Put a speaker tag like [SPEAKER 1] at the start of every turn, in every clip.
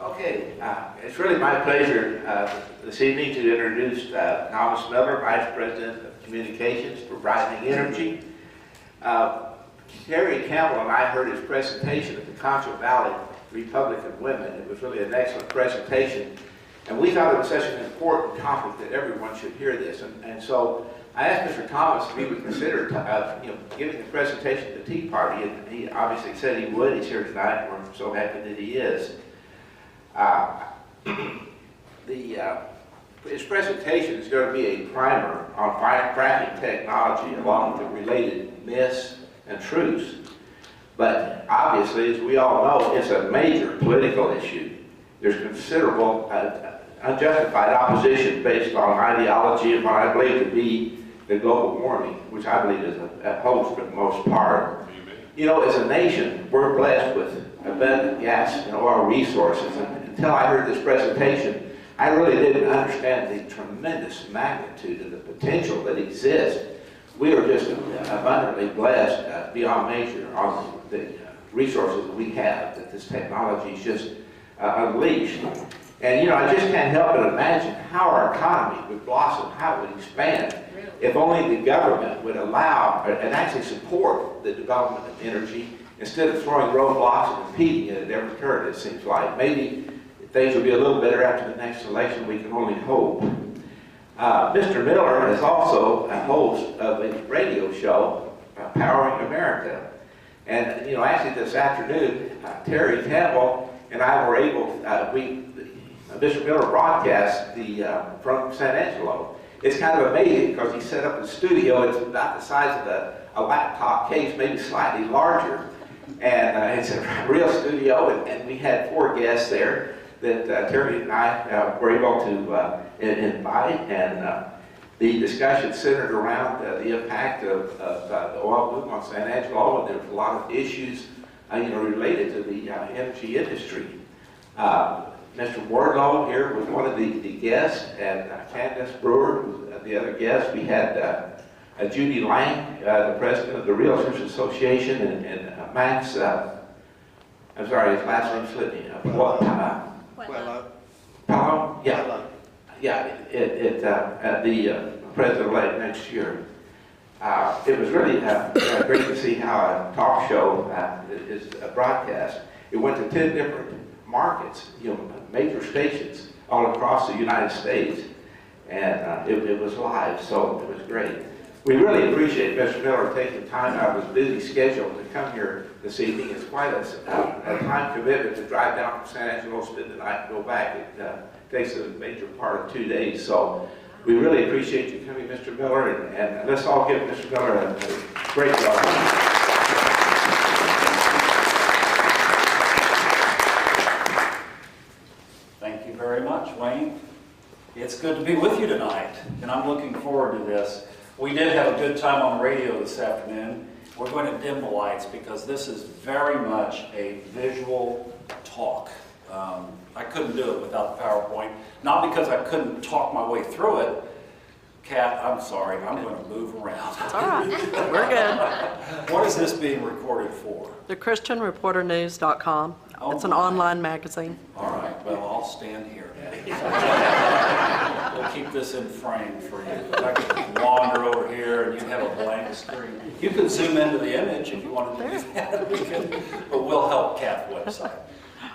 [SPEAKER 1] Okay, it's really my pleasure this evening to introduce Thomas Miller, Vice President of Communications for Rising Energy. Terry Campbell and I heard his presentation at the Concho Valley Republican Women. It was really an excellent presentation, and we thought it was such an important topic that everyone should hear this. And so I asked Mr. Thomas if he would consider giving the presentation at the Tea Party, and he obviously said he would. He's here tonight, and we're so happy that he is. His presentation is going to be a primer on fracking technology along with the related myths and truths. But obviously, as we all know, it's a major political issue. There's considerable unjustified opposition based on ideology and what I believe to be the global warming, which I believe is a hoax for the most part. You know, as a nation, we're blessed with abundant gas and oil resources. And until I heard this presentation, I really didn't understand the tremendous magnitude of the potential that exists. We are just abundantly blessed beyond measure on the resources that we have, that this technology is just unleashed. And you know, I just can't help but imagine how our economy would blossom, how it would expand, if only the government would allow and actually support the development of energy instead of throwing roadblocks and impeding it at every turn, it seems like. Maybe things will be a little better after the next election, we can only hope. Mr. Miller is also a host of a radio show, Powering America. And you know, actually this afternoon, Terry Campbell and I were able, Mr. Miller broadcast from San Angelo. It's kind of amazing because he set up a studio. It's about the size of a laptop case, maybe slightly larger. And it's a real studio, and we had 4 guests there that Terry and I were able to invite. And the discussion centered around the impact of the oil boom on San Angelo, and there was a lot of issues related to the energy industry. Mr. Wardlow here was one of the guests, and Candace Brewer was the other guest. We had Judy Lang, the president of the Realtors Association, and Max, I'm sorry, his last name slipped me. Pello? Yeah, the president-elect next year. It was really great to see how a talk show is broadcast. It went to 10 different markets, major stations all across the United States, and it was live, so it was great. We really appreciate Mr. Miller taking time out of his busy schedule to come here this evening. It's quite a time commitment to drive down from San Angelo, spend the night, and go back. It takes a major part of 2 days, so we really appreciate you coming, Mr. Miller, and let's all give Mr. Miller a great welcome.
[SPEAKER 2] Thank you very much, Wayne. It's good to be with you tonight, and I'm looking forward to this. We did have a good time on the radio this afternoon. We're going to dim the lights because this is very much a visual talk. I couldn't do it without the PowerPoint, not because I couldn't talk my way through it. Kat, I'm sorry, I'm going to move around.
[SPEAKER 3] It's all right, we're good.
[SPEAKER 2] What is this being recorded for?
[SPEAKER 3] The ChristianReporterNews.com. It's an online magazine.
[SPEAKER 2] All right, well, I'll stand here. We'll keep this in frame for you. I could wander over here and you have a blank screen. You can zoom into the image if you wanted to do that, but we'll help Kat's website.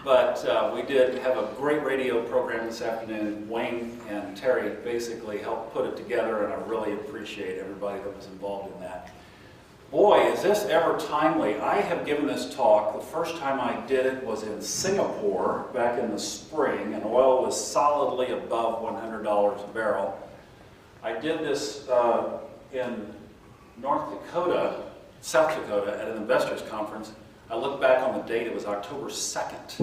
[SPEAKER 2] But we did have a great radio program this afternoon. Wayne and Terry basically helped put it together, and I really appreciate everybody that was involved in that. Boy, is this ever timely. I have given this talk. The first time I did it was in Singapore back in the spring, and oil was solidly above $100 a barrel. I did this in North Dakota, South Dakota, at an investors conference. I look back on the date, it was October 2nd.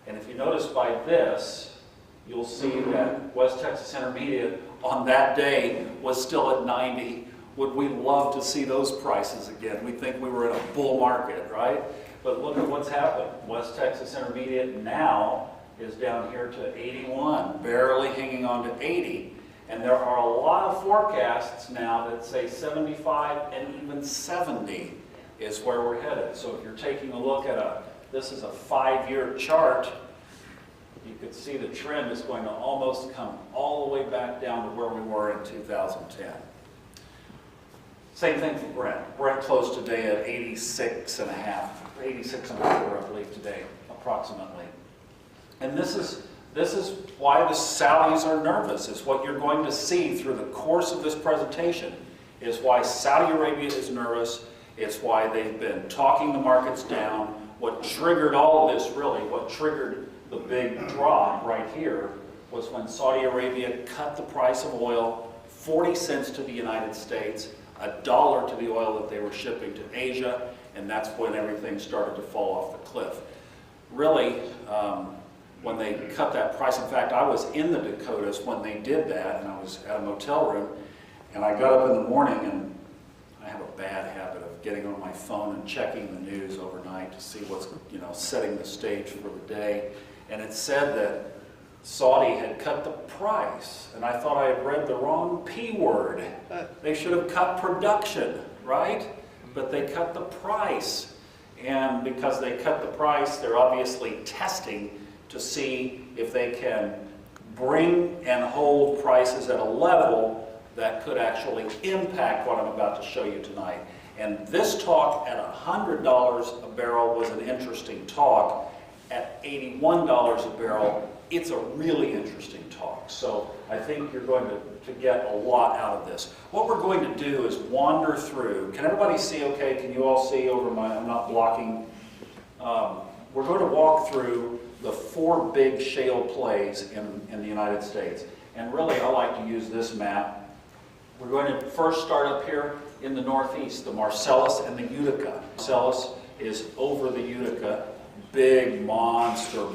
[SPEAKER 2] And if you notice by this, you'll see that West Texas Intermediate on that day was still at 90. Would we love to see those prices again? We think we were in a bull market, right? But look at what's happened. West Texas Intermediate now is down here to 81, barely hanging on to 80. And there are a lot of forecasts now that say 75 and even 70 is where we're headed. So if you're taking a look at this is a 5-year chart, you could see the trend is going to almost come all the way back down to where we were in 2010. Same thing for Brent. Brent closed today at 86.5, I believe today, approximately. And this is why the Saudis are nervous. Is what you're going to see through the course of this presentation is why Saudi Arabia is nervous. It's why they've been talking the markets down. What triggered all of this, really, what triggered the big drop right here was when Saudi Arabia cut the price of oil 40 cents to the United States, $1 to the oil that they were shipping to Asia, and that's when everything started to fall off the cliff. Really, when they cut that price, in fact, I was in the Dakotas when they did that, and I was at a motel room, and I got up in the morning, and I have a bad habit of getting on my phone and checking the news overnight to see what's, setting the stage for the day. And it said that Saudi had cut the price, and I thought I had read the wrong P word. They should have cut production, right? But they cut the price. And because they cut the price, they're obviously testing to see if they can bring and hold prices at a level that could actually impact what I'm about to show you tonight. And this talk at $100 a barrel was an interesting talk. At $81 a barrel, it's a really interesting talk. So I think you're going to get a lot out of this. What we're going to do is wander through. Can everybody see okay? Can you all see over my, I'm not blocking. We're going to walk through the 4 big shale plays in the United States. And really, I like to use this map. We're going to first start up here in the Northeast, the Marcellus and the Utica. Marcellus is over the Utica. Big monster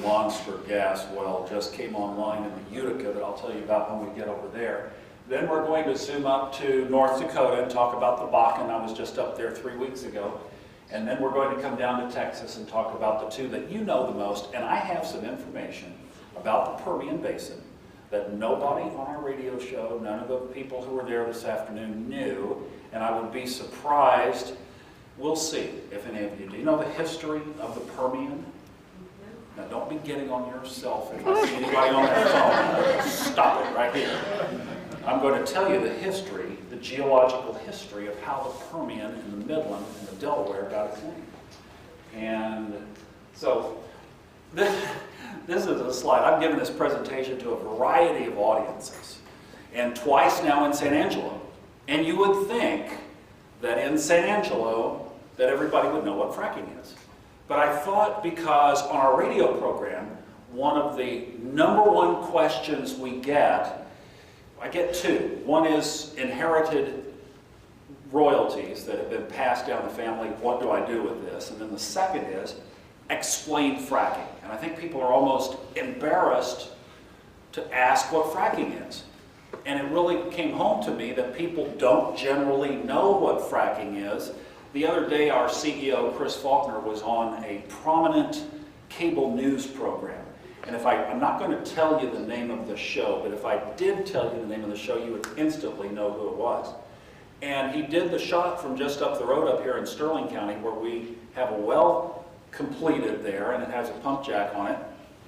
[SPEAKER 2] gas well just came online in the Utica that I'll tell you about when we get over there. Then we're going to zoom up to North Dakota and talk about the Bakken. I was just up there 3 weeks ago. And then we're going to come down to Texas and talk about the two that you know the most. And I have some information about the Permian Basin that nobody on our radio show, none of the people who were there this afternoon knew. And I would be surprised. We'll see if any of you do. You know the history of the Permian? Now don't be getting on your cell phone. If I see anybody on their phone, stop it right here. I'm going to tell you the history, the geological history of how the Permian and the Midland and the Delaware got its name. And so this is a slide. I've given this presentation to a variety of audiences, and twice now in San Angelo. And you would think that in San Angelo that everybody would know what fracking is. But I thought because on our radio program, one of the #1 questions we get, I get 2. One is inherited royalties that have been passed down the family. What do I do with this? And then the second is explain fracking. And I think people are almost embarrassed to ask what fracking is. And it really came home to me that people don't generally know what fracking is. The other day, our CEO, Chris Faulkner, was on a prominent cable news program. And I'm not going to tell you the name of the show, but if I did tell you the name of the show, you would instantly know who it was. And he did the shot from just up the road up here in Sterling County, where we have a well completed there, and it has a pump jack on it.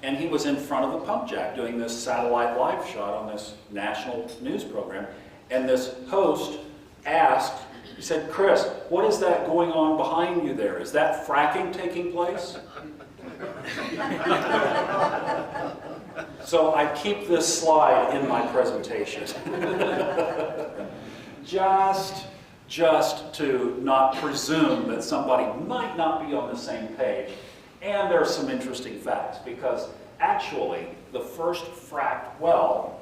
[SPEAKER 2] And he was in front of the pump jack doing this satellite live shot on this national news program. And this host asked, he said, "Chris, what is that going on behind you there? Is that fracking taking place?" So I keep this slide in my presentation. just to not presume that somebody might not be on the same page. And there are some interesting facts, because actually the first fracked well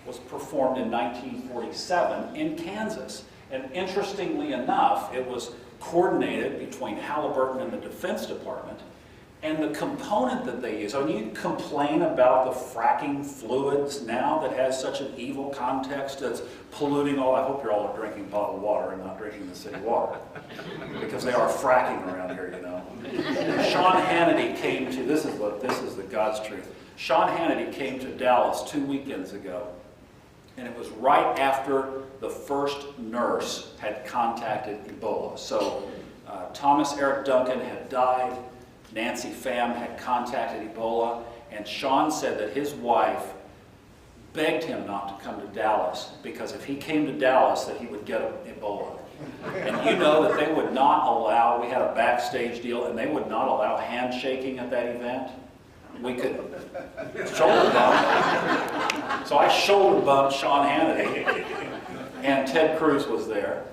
[SPEAKER 2] was performed in 1947 in Kansas. And interestingly enough, it was coordinated between Halliburton and the Defense Department. And the component that they use, I mean, you complain about the fracking fluids now that has such an evil context that's polluting all. I hope you're all drinking bottled water and not drinking the city water, because they are fracking around here, you know. Sean Hannity came to, this is the God's truth. Sean Hannity came to Dallas 2 weekends ago, and it was right after the first nurse had contacted Ebola. So Thomas Eric Duncan had died. Nancy Pham had contacted Ebola, and Sean said that his wife begged him not to come to Dallas, because if he came to Dallas that he would get Ebola. And you know that they would not allow, we had a backstage deal, and they would not allow handshaking at that event. We could shoulder bump. So I shoulder bumped Sean Hannity, and Ted Cruz was there.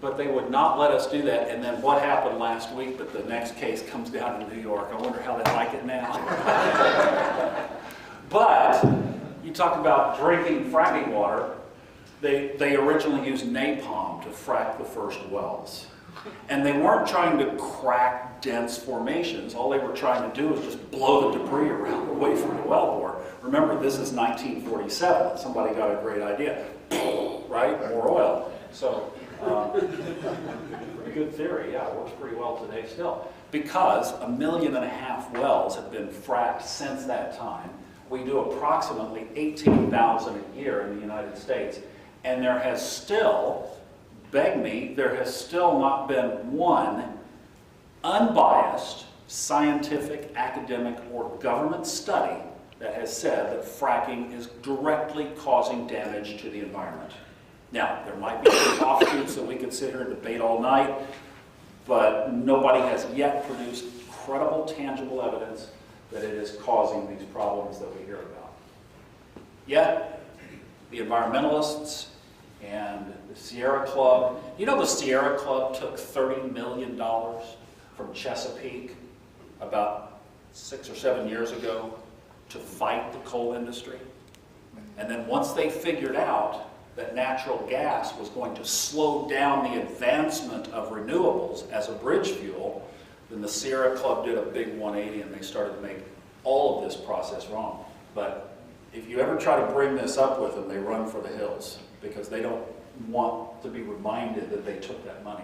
[SPEAKER 2] But they would not let us do that. And then what happened last week? But the next case comes down to New York. I wonder how they like it now. But you talk about drinking fracking water. They originally used napalm to frack the first wells. And they weren't trying to crack dense formations. All they were trying to do was just blow the debris around away from the wellbore. Remember, this is 1947. Somebody got a great idea. Right? More oil. So, pretty good theory. Yeah, it works pretty well today still. Because 1.5 million wells have been fracked since that time. We do approximately 18,000 a year in the United States. And there has still, beg me, there has still not been one unbiased scientific, academic, or government study that has said that fracking is directly causing damage to the environment. Now, there might be some offshoots that we could sit here and debate all night, but nobody has yet produced credible, tangible evidence that it is causing these problems that we hear about. Yet, the environmentalists and the Sierra Club, you know the Sierra Club took $30 million from Chesapeake about 6 or 7 years ago to fight the coal industry. And then once they figured out that natural gas was going to slow down the advancement of renewables as a bridge fuel, then the Sierra Club did a big 180 and they started to make all of this process wrong. But if you ever try to bring this up with them, they run for the hills because they don't want to be reminded that they took that money.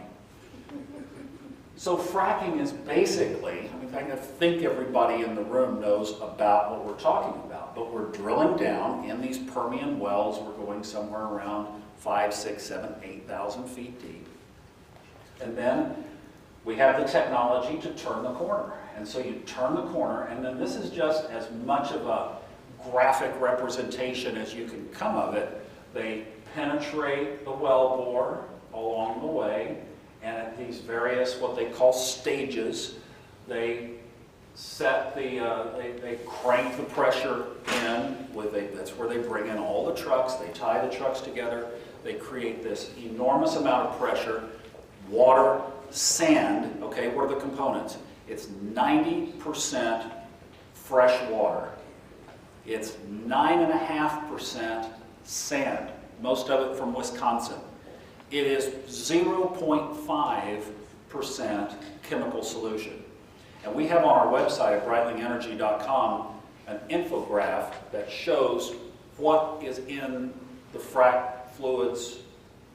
[SPEAKER 2] So fracking is basically, I think everybody in the room knows about what we're talking about, but we're drilling down in these Permian wells. We're going somewhere around 5, 6, 7, 8,000 feet deep. And then we have the technology to turn the corner. And so you turn the corner, and then this is just as much of a graphic representation as you can come of it. They penetrate the wellbore along the way, and at these various, what they call stages, they set the, they crank the pressure in, that's where they bring in all the trucks, they tie the trucks together, they create this enormous amount of pressure, water, sand, okay, what are the components? It's 90% fresh water. It's 9.5% sand, most of it from Wisconsin. It is 0.5% chemical solution. And we have on our website at breitlingenergy.com an infograph that shows what is in the frac fluids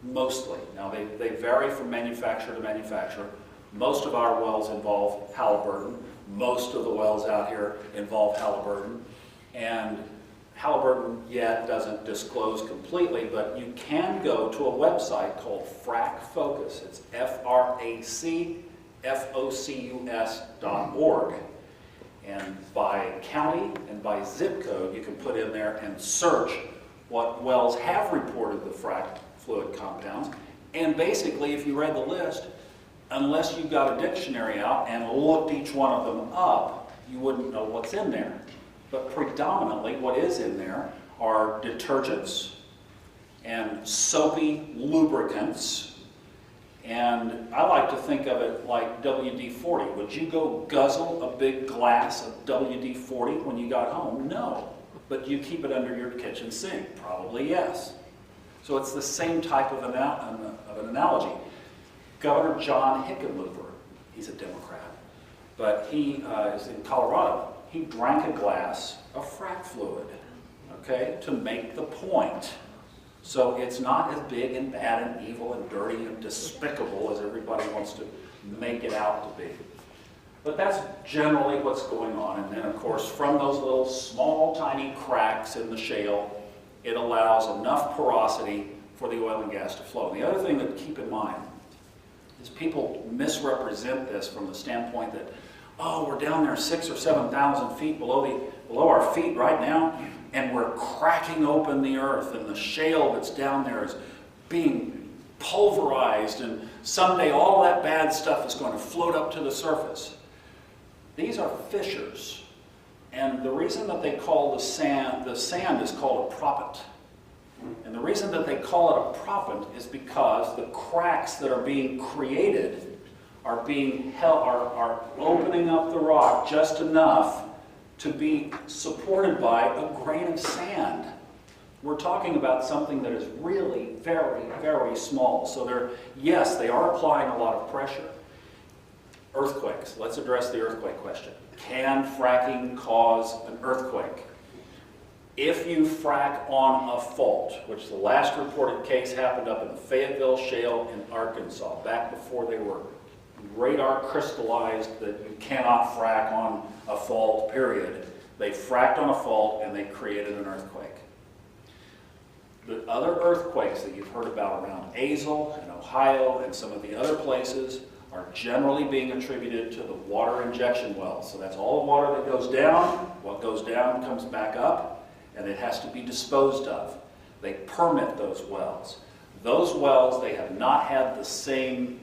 [SPEAKER 2] mostly. Now they vary from manufacturer to manufacturer. Most of our wells involve Halliburton. Most of the wells out here involve Halliburton. And Halliburton yet doesn't disclose completely, but you can go to a website called Frac Focus. It's fracfocus.org. And by county and by zip code, you can put in there and search what wells have reported the frac fluid compounds. And basically, if you read the list, unless you got a dictionary out and looked each one of them up, you wouldn't know what's in there. But predominantly what is in there are detergents and soapy lubricants. And I like to think of it like WD-40. Would you go guzzle a big glass of WD-40 when you got home? No. But you keep it under your kitchen sink? Probably yes. So it's the same type of an analogy. Governor John Hickenlooper, he's a Democrat, but he is in Colorado. He drank a glass of frac fluid, okay, to make the point. So it's not as big and bad and evil and dirty and despicable as everybody wants to make it out to be. But that's generally what's going on. And then, of course, from those little small, tiny cracks in the shale, it allows enough porosity for the oil and gas to flow. And the other thing to keep in mind is people misrepresent this from the standpoint that, oh, we're down there 6,000 or 7,000 feet below our feet right now, and we're cracking open the earth, and the shale that's down there is being pulverized, and someday all that bad stuff is going to float up to the surface. These are fissures, and the reason that they call the sand is called a proppant. And the reason that they call it a proppant is because the cracks that are being created are opening up the rock just enough to be supported by a grain of sand. We're talking about something that is really very, very small. So yes, they are applying a lot of pressure. Earthquakes. Let's address the earthquake question. Can fracking cause an earthquake? If you frack on a fault, which the last reported case happened up in the Fayetteville Shale in Arkansas, back before they were radar crystallized that you cannot frack on a fault, period. They fracked on a fault and they created an earthquake. The other earthquakes that you've heard about around Angelo and Ohio and some of the other places are generally being attributed to the water injection wells. So that's all the water that goes down. What goes down comes back up, and it has to be disposed of. They permit those wells. Those wells, they have not had the same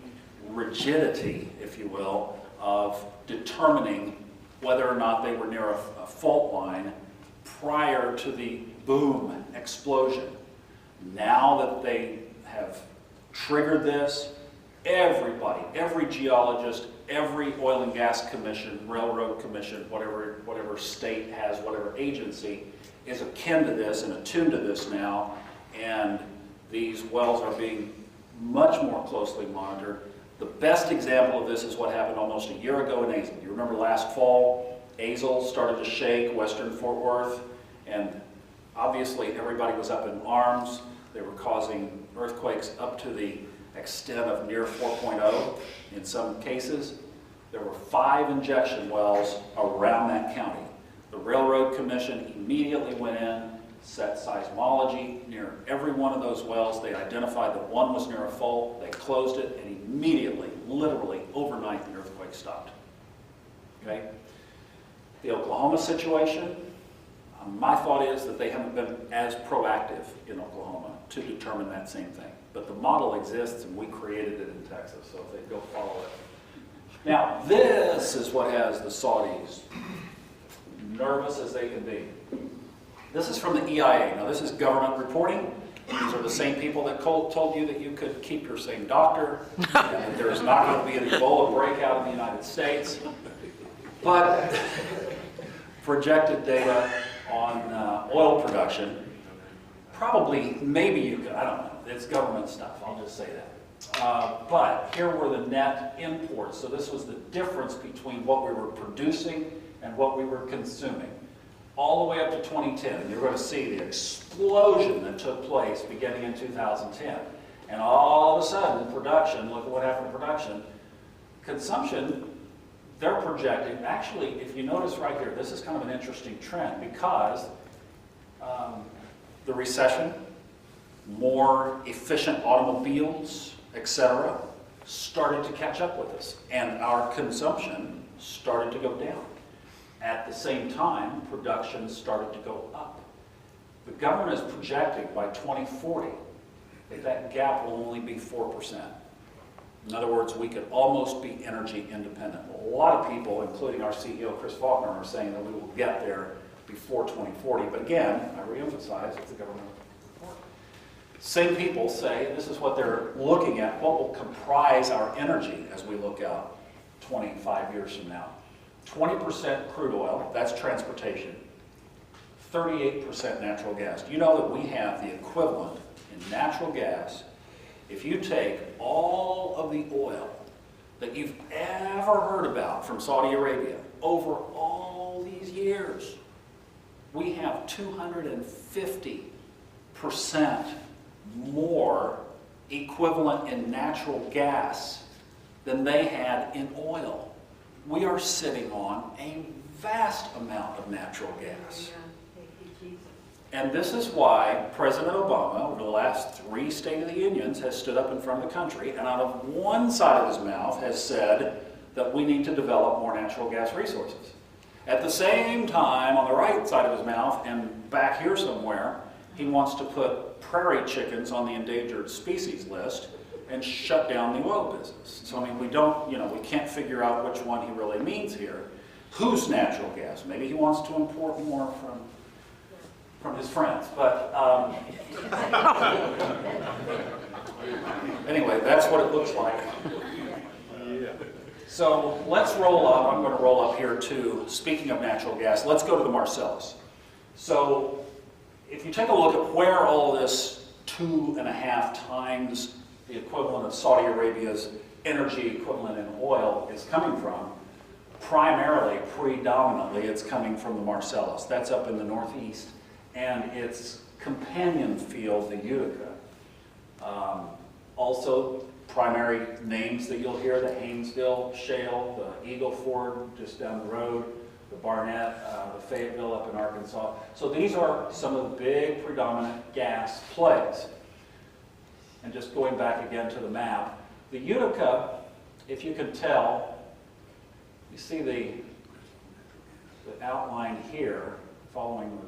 [SPEAKER 2] rigidity, if you will, of determining whether or not they were near a fault line prior to the boom explosion. Now that they have triggered this, everybody, every geologist, every oil and gas commission, railroad commission, whatever state has, whatever agency, is akin to this and attuned to this now, and these wells are being much more closely monitored. The best example of this is what happened almost a year ago in Angelo. You remember last fall, Angelo started to shake, western Fort Worth, and obviously everybody was up in arms. They were causing earthquakes up to the extent of near 4.0 in some cases. There were 5 injection wells around that county. The Railroad Commission immediately went in, set seismology near every one of those wells. They identified that one was near a fault. They closed it, and immediately, literally overnight, the earthquake stopped. Okay? The Oklahoma situation, my thought is that they haven't been as proactive in Oklahoma to determine that same thing. But the model exists, and we created it in Texas, so if they go follow it. Now, this is what has the Saudis nervous as they can be. This is from the EIA. Now, this is government reporting. These are the same people that told you that you could keep your same doctor, and that there's not going to be an Ebola breakout in the United States. But projected data on oil production, probably, maybe you could, I don't know. It's government stuff, I'll just say that. But here were the net imports. So this was the difference between what we were producing and what we were consuming, all the way up to 2010. And you're going to see the explosion that took place beginning in 2010. And all of a sudden, production, look at what happened to production. Consumption, they're projecting, actually, if you notice right here, this is kind of an interesting trend because the recession, more efficient automobiles, etc., started to catch up with us, and our consumption started to go down. At the same time, production started to go up. The government is projecting by 2040 that that gap will only be 4%. In other words, we could almost be energy independent. A lot of people, including our CEO, Chris Faulkner, are saying that we will get there before 2040. But again, I reemphasize, it's a government report. Same people say this is what they're looking at, what will comprise our energy as we look out 25 years from now. 20% crude oil, that's transportation. 38% natural gas. Do you know that we have the equivalent in natural gas? If you take all of the oil that you've ever heard about from Saudi Arabia over all these years, we have 250% more equivalent in natural gas than they had in oil. We are sitting on a vast amount of natural gas. And this is why President Obama, over the last 3 State of the Unions, has stood up in front of the country and out of one side of his mouth has said that we need to develop more natural gas resources. At the same time, on the right side of his mouth and back here somewhere, he wants to put prairie chickens on the endangered species list and shut down the oil business. So I mean, we can't figure out which one he really means here. Whose natural gas? Maybe he wants to import more from his friends, but anyway, that's what it looks like. So let's roll up. I'm going to roll up here too. Speaking of natural gas, let's go to the Marcellus. So if you take a look at where all this 2.5 times the equivalent of Saudi Arabia's energy equivalent in oil is coming from, primarily, predominantly, it's coming from the Marcellus. That's up in the northeast. And its companion field, the Utica. Also, primary names that you'll hear, the Haynesville Shale, the Eagle Ford just down the road, the Barnett, the Fayetteville up in Arkansas. So these are some of the big predominant gas plays. And just going back again to the map, the Utica, if you can tell, you see the outline here, following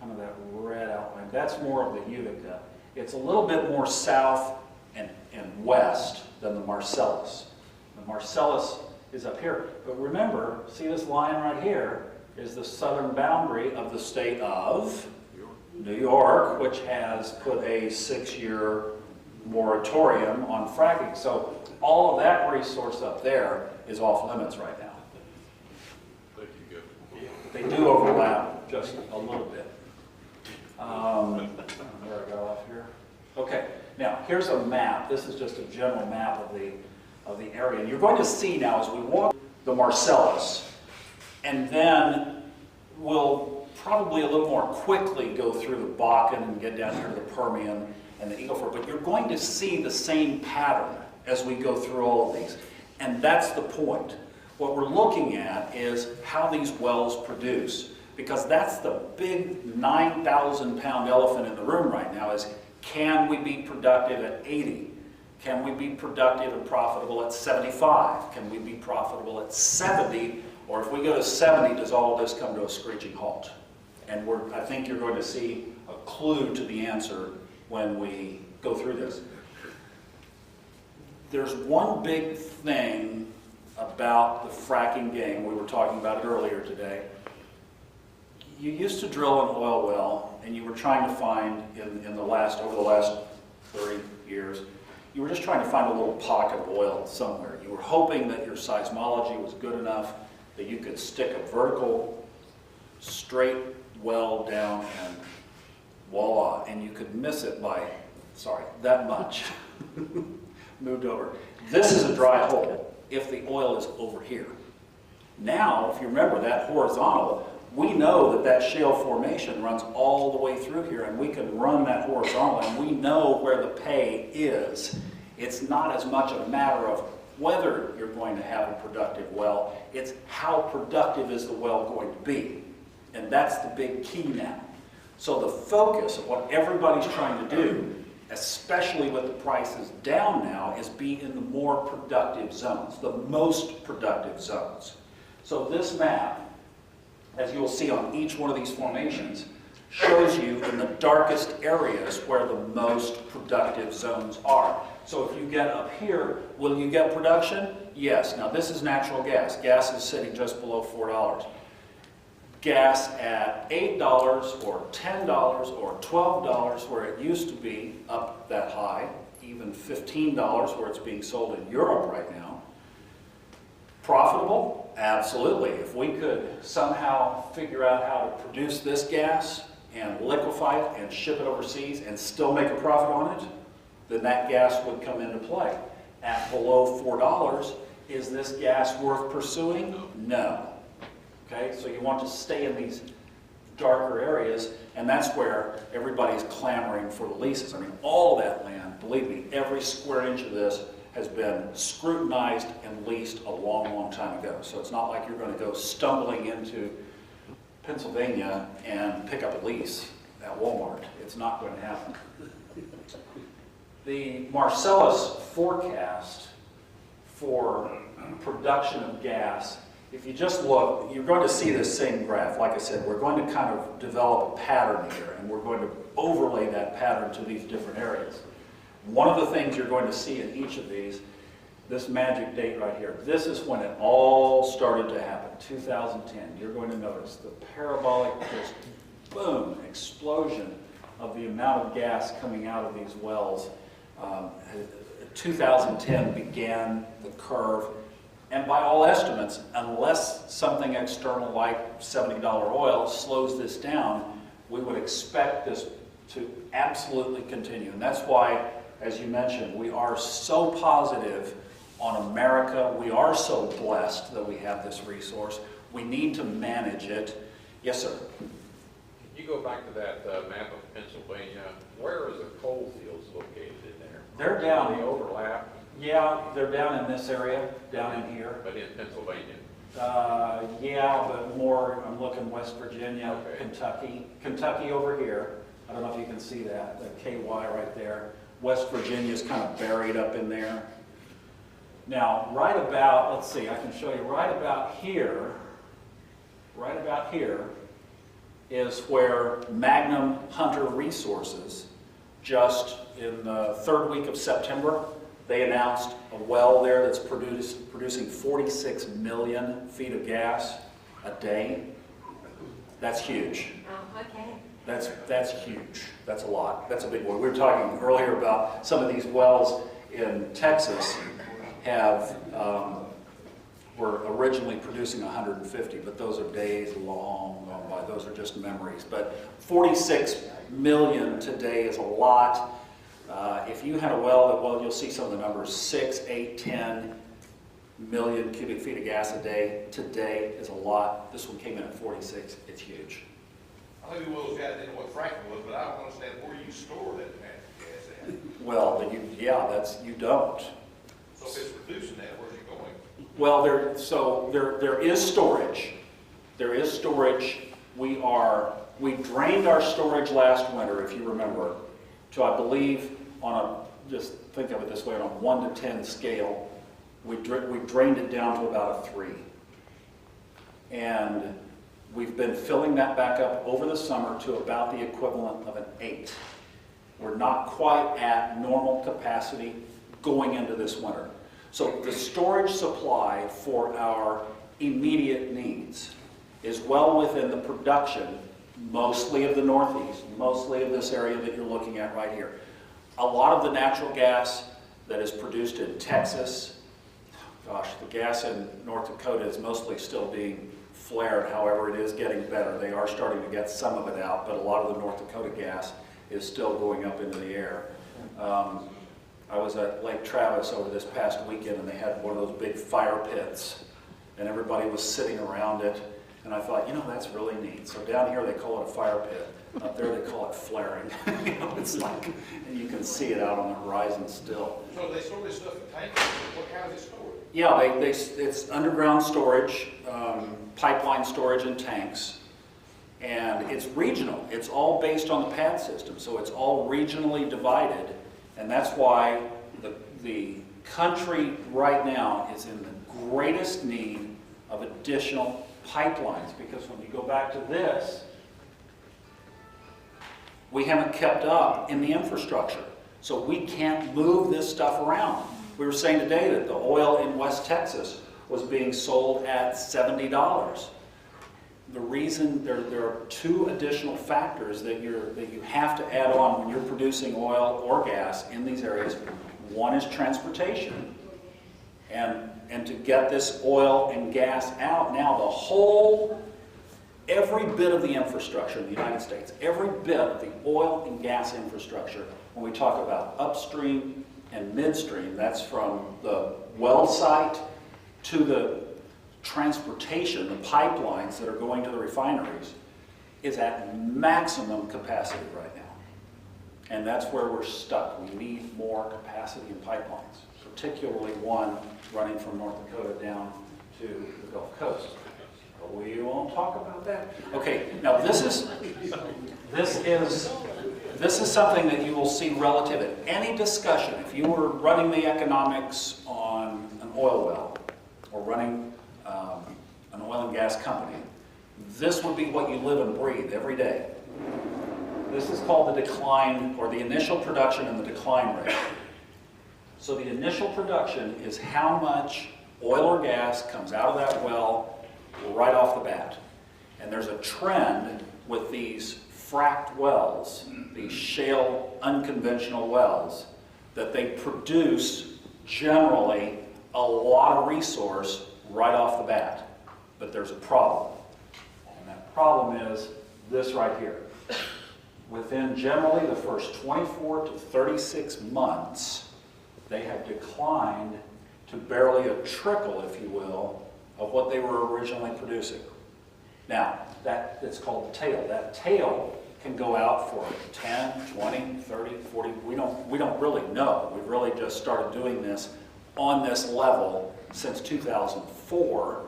[SPEAKER 2] kind of that red outline. That's more of the Utica. It's a little bit more south and west than the Marcellus. The Marcellus is up here. But remember, see this line right here is the southern boundary of the state of New York, which has put a 6-year moratorium on fracking. So all of that resource up there is off limits right now. They do overlap just a little bit. Where I got off here? Okay, now here's a map. This is just a general map of the area. And you're going to see now as we walk the Marcellus, and then we'll probably a little more quickly go through the Bakken and get down here to the Permian and the Eagle Ford, but you're going to see the same pattern as we go through all of these. And that's the point. What we're looking at is how these wells produce, because that's the big 9,000-pound elephant in the room right now is, can we be productive at 80? Can we be productive and profitable at 75? Can we be profitable at 70? Or if we go to 70, does all of this come to a screeching halt? And I think you're going to see a clue to the answer when we go through this. There's one big thing about the fracking game. We were talking about it earlier today. You used to drill an oil well, and you were trying to find, over the last 30 years, you were just trying to find a little pocket of oil somewhere. You were hoping that your seismology was good enough that you could stick a vertical, straight well down and voila, and you could miss it by, that much. Moved over. This is a dry hole if the oil is over here. Now, if you remember that horizontal, we know that that shale formation runs all the way through here, and we can run that horizontal, and we know where the pay is. It's not as much a matter of whether you're going to have a productive well, it's how productive is the well going to be. And that's the big key now. So the focus of what everybody's trying to do, especially with the prices down now, is be in the more productive zones, the most productive zones. So this map, as you'll see on each one of these formations, shows you in the darkest areas where the most productive zones are. So if you get up here, will you get production? Yes. Now this is natural gas. Gas is sitting just below $4. Gas at $8 or $10 or $12 where it used to be up that high, even $15 where it's being sold in Europe right now. Profitable? Absolutely. If we could somehow figure out how to produce this gas and liquefy it and ship it overseas and still make a profit on it, then that gas would come into play. At below $4, is this gas worth pursuing? No. Okay, so you want to stay in these darker areas, and that's where everybody's clamoring for the leases. I mean, all of that land, believe me, every square inch of this has been scrutinized and leased a long, long time ago. So it's not like you're going to go stumbling into Pennsylvania and pick up a lease. at Walmart. It's not going to happen. The Marcellus forecast for production of gas, if you just look, you're going to see this same graph. Like I said, we're going to kind of develop a pattern here, and we're going to overlay that pattern to these different areas. One of the things you're going to see in each of these, this magic date right here, this is when it all started to happen, 2010. You're going to notice the parabolic, just boom, explosion of the amount of gas coming out of these wells. 2010 began the curve, and by all estimates, unless something external like $70 oil slows this down, we would expect this to absolutely continue. And that's why, as you mentioned, we are so positive on America. We are so blessed that we have this resource. We need to manage it. Yes, sir?
[SPEAKER 4] You go back to that map of Pennsylvania, where are the coal fields located in there?
[SPEAKER 2] They're down.
[SPEAKER 4] They overlap,
[SPEAKER 2] Yeah, they're down in this area, down in here.
[SPEAKER 4] but in Pennsylvania.
[SPEAKER 2] Yeah, but more, I'm looking West Virginia,
[SPEAKER 4] Okay.
[SPEAKER 2] Kentucky. Kentucky over here. I don't know if you can see that, the KY right there. West Virginia's kind of buried up in there. Now, right about, let's see, I can show you right about here is where Magnum Hunter Resources, just in the third week of September, they announced a well there that's producing 46 million feet of gas a day. That's huge.
[SPEAKER 5] Oh, okay.
[SPEAKER 2] That's huge. That's a lot. That's a big one. We were talking earlier about some of these wells in Texas have were originally producing 150, but those are days long gone by. Those are just memories. But 46 million today is a lot. If you had a well, you'll see some of the numbers, 6, 8, 10 million cubic feet of gas a day today is a lot. This one came in at 46. It's huge.
[SPEAKER 6] I think Will's got into what fracking was, but I don't understand where you store that natural gas at.
[SPEAKER 2] Well, you don't.
[SPEAKER 6] So if it's producing that, where's it going?
[SPEAKER 2] Well, there is storage. There is storage. We drained our storage last winter, if you remember, to, I believe, just think of it this way, on a 1 to 10 scale, we drained it down to about a 3. And we've been filling that back up over the summer to about the equivalent of an 8. We're not quite at normal capacity going into this winter. So the storage supply for our immediate needs is well within the production, mostly of the Northeast, mostly of this area that you're looking at right here. A lot of the natural gas that is produced in Texas, gosh, the gas in North Dakota is mostly still being flared. However, it is getting better. They are starting to get some of it out, but a lot of the North Dakota gas is still going up into the air. I was at Lake Travis over this past weekend, and they had one of those big fire pits, and everybody was sitting around it, and I thought, that's really neat. So down here they call it a fire pit. Up there they call it flaring. It's like, and you can see it out on the horizon still.
[SPEAKER 6] So they store this stuff in tanks? How is it stored?
[SPEAKER 2] Yeah, it's underground storage, pipeline storage in tanks, and it's regional. It's all based on the pad system, so it's all regionally divided, and that's why the country right now is in the greatest need of additional pipelines, because when you go back to this, we haven't kept up in the infrastructure, so we can't move this stuff around. We were saying today that the oil in West Texas was being sold at $70. The reason there are 2 additional factors that you have to add on when you're producing oil or gas in these areas. One is transportation, and to get this oil and gas out now, every bit of the infrastructure in the United States, every bit of the oil and gas infrastructure, when we talk about upstream and midstream, that's from the well site to the transportation, the pipelines that are going to the refineries, is at maximum capacity right now. And that's where we're stuck. We need more capacity in pipelines, particularly one running from North Dakota down to the Gulf Coast. But we won't talk about that. Okay, now this This is something that you will see relative in any discussion. If you were running the economics on an oil well or running an oil and gas company, this would be what you live and breathe every day. This is called the decline, or the initial production and the decline rate. So the initial production is how much oil or gas comes out of that well right off the bat. And there's a trend with these fracked wells, these shale unconventional wells, that they produce generally a lot of resource right off the bat. But there's a problem. And that problem is this right here. Within generally the first 24 to 36 months, they have declined to barely a trickle, if you will, of what they were originally producing. Now, it's called the tail. That tail can go out for 10, 20, 30, 40. We don't really know. We've really just started doing this on this level since 2004,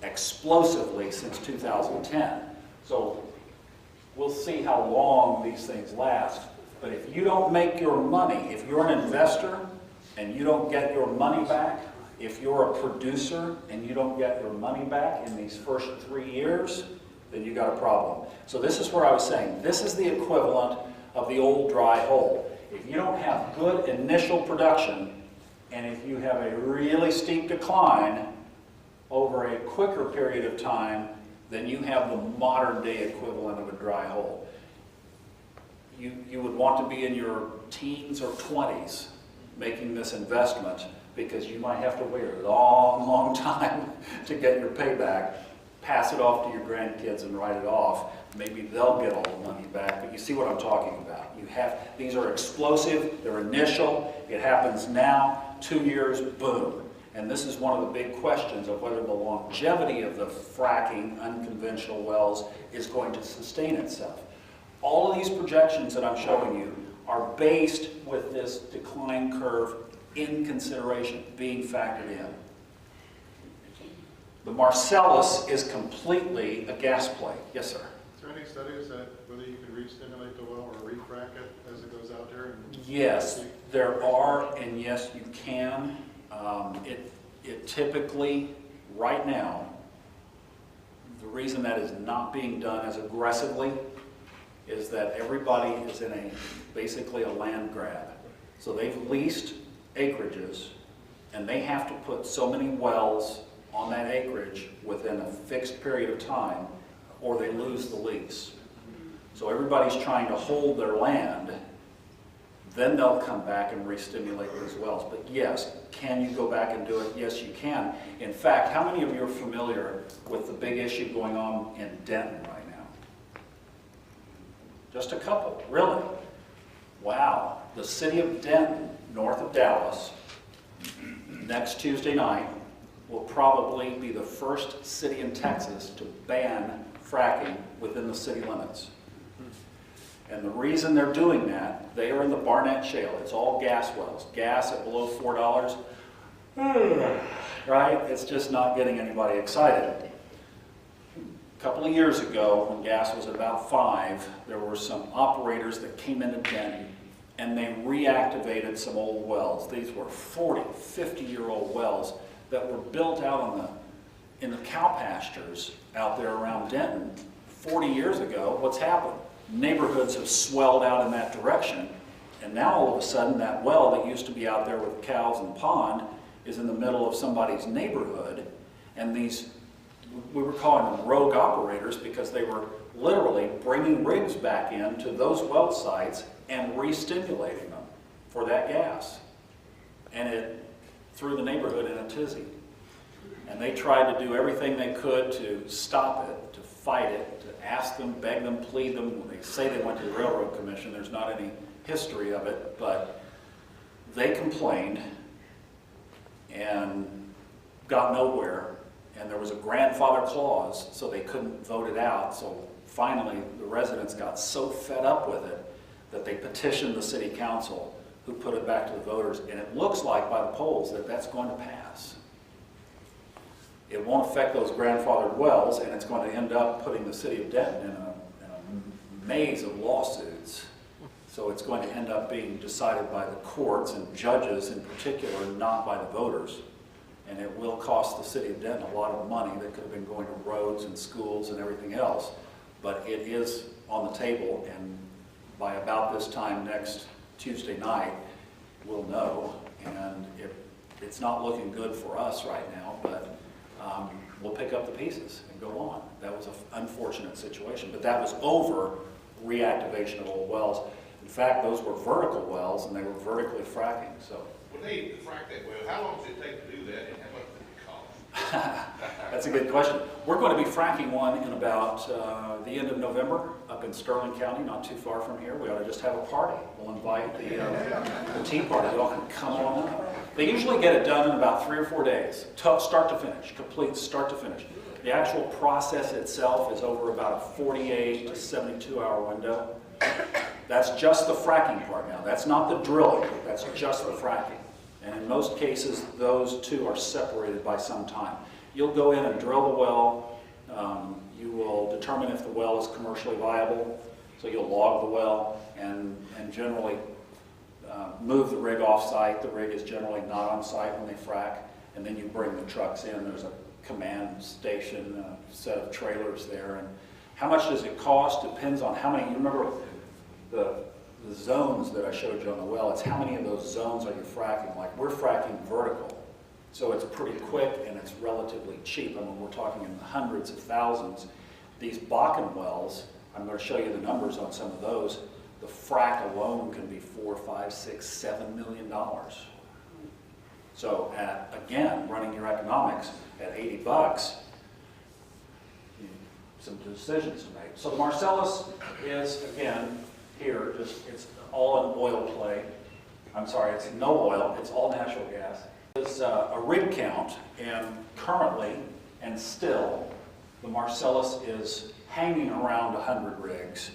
[SPEAKER 2] explosively since 2010. So we'll see how long these things last. But if you don't make your money, if you're an investor and you don't get your money back, if you're a producer and you don't get your money back in these first 3 years, then you got a problem. So this is where I was saying, this is the equivalent of the old dry hole. If you don't have good initial production, and if you have a really steep decline over a quicker period of time, then you have the modern day equivalent of a dry hole. You would want to be in your teens or 20s making this investment, because you might have to wait a long, long time to get your payback. Pass it off to your grandkids and write it off. Maybe they'll get all the money back, but you see what I'm talking about. These are explosive, they're initial, it happens now, 2 years, boom. And this is one of the big questions of whether the longevity of the fracking unconventional wells is going to sustain itself. All of these projections that I'm showing you are based with this decline curve in consideration, being factored in. The Marcellus is completely a gas play. Yes, sir?
[SPEAKER 5] Is there any studies that whether you can re-stimulate the well or refrac it as it goes out there?
[SPEAKER 2] Yes, there are, and yes, you can. It typically, right now, the reason that is not being done as aggressively is that everybody is in basically a land grab. So they've leased acreages, and they have to put so many wells on that acreage within a fixed period of time, or they lose the lease. So everybody's trying to hold their land, then they'll come back and re-stimulate these wells. But yes, can you go back and do it? Yes, you can. In fact, how many of you are familiar with the big issue going on in Denton right now? Just a couple, really. Wow. The city of Denton, north of Dallas, next Tuesday night, will probably be the first city in Texas to ban fracking within the city limits. And the reason they're doing that, they are in the Barnett Shale. It's all gas wells. Gas at below $4, right? It's just not getting anybody excited. A couple of years ago, when gas was at about $5, there were some operators that came into Denton and they reactivated some old wells. These were 40, 50-year-old wells that were built out in the cow pastures out there around Denton 40 years ago. What's happened? Neighborhoods have swelled out in that direction, and now all of a sudden that well that used to be out there with cows and pond is in the middle of somebody's neighborhood, and these, we were calling them rogue operators because they were literally bringing rigs back into those well sites and re-stimulating them for that gas. And it threw the neighborhood in a tizzy. And they tried to do everything they could to stop it, to fight it, to ask them, beg them, plead them. They say they went to the Railroad Commission. There's not any history of it, but they complained and got nowhere. And there was a grandfather clause, so they couldn't vote it out. So finally, the residents got so fed up with it that they petitioned the city council, who put it back to the voters. And it looks like by the polls that that's going to pass. It won't affect those grandfathered wells, and it's going to end up putting the city of Denton in a maze of lawsuits. So it's going to end up being decided by the courts and judges in particular, not by the voters. And it will cost the city of Denton a lot of money that could have been going to roads and schools and everything else. But it is on the table, and by about this time next Tuesday night, we'll know. And it's not looking good for us right now, but we'll pick up the pieces and go on. That was an unfortunate situation, but that was over reactivation of old wells. In fact, those were vertical wells, and they were vertically fracking. So
[SPEAKER 6] When they frack that well, how long does it take to do that, and how much does it cost?
[SPEAKER 2] that's a good question. We're going to be fracking one in about the end of November up in Sterling County, not too far from here. We ought to just have a party. We'll invite the tea party. They all can come on up. They usually get it done in about 3 or 4 days, start to finish, complete start to finish. The actual process itself is over about a 48 to 72 hour window. That's just the fracking part now. That's not the drilling. That's just the fracking. And in most cases, those two are separated by some time. You'll go in and drill the well. You will determine if the well is commercially viable. So you'll log the well and generally move the rig off site. The rig is generally not on site when they frack. And then you bring the trucks in. There's a command station, a set of trailers there. And how much does it cost? Depends on how many. You remember the zones that I showed you on the well, it's how many of those zones are you fracking. Like, we're fracking vertical, so it's pretty quick and it's relatively cheap. I mean, we're talking in the hundreds of thousands. These Bakken wells, I'm going to show you the numbers on some of those. The frack alone can be $4, $5, $6, $7 million. So again, running your economics at $80, some decisions to make. So the Marcellus is, again, here, it's all an oil play. I'm sorry, it's no oil, it's all natural gas. There's a rig count, and currently, and still, the Marcellus is hanging around 100 rigs.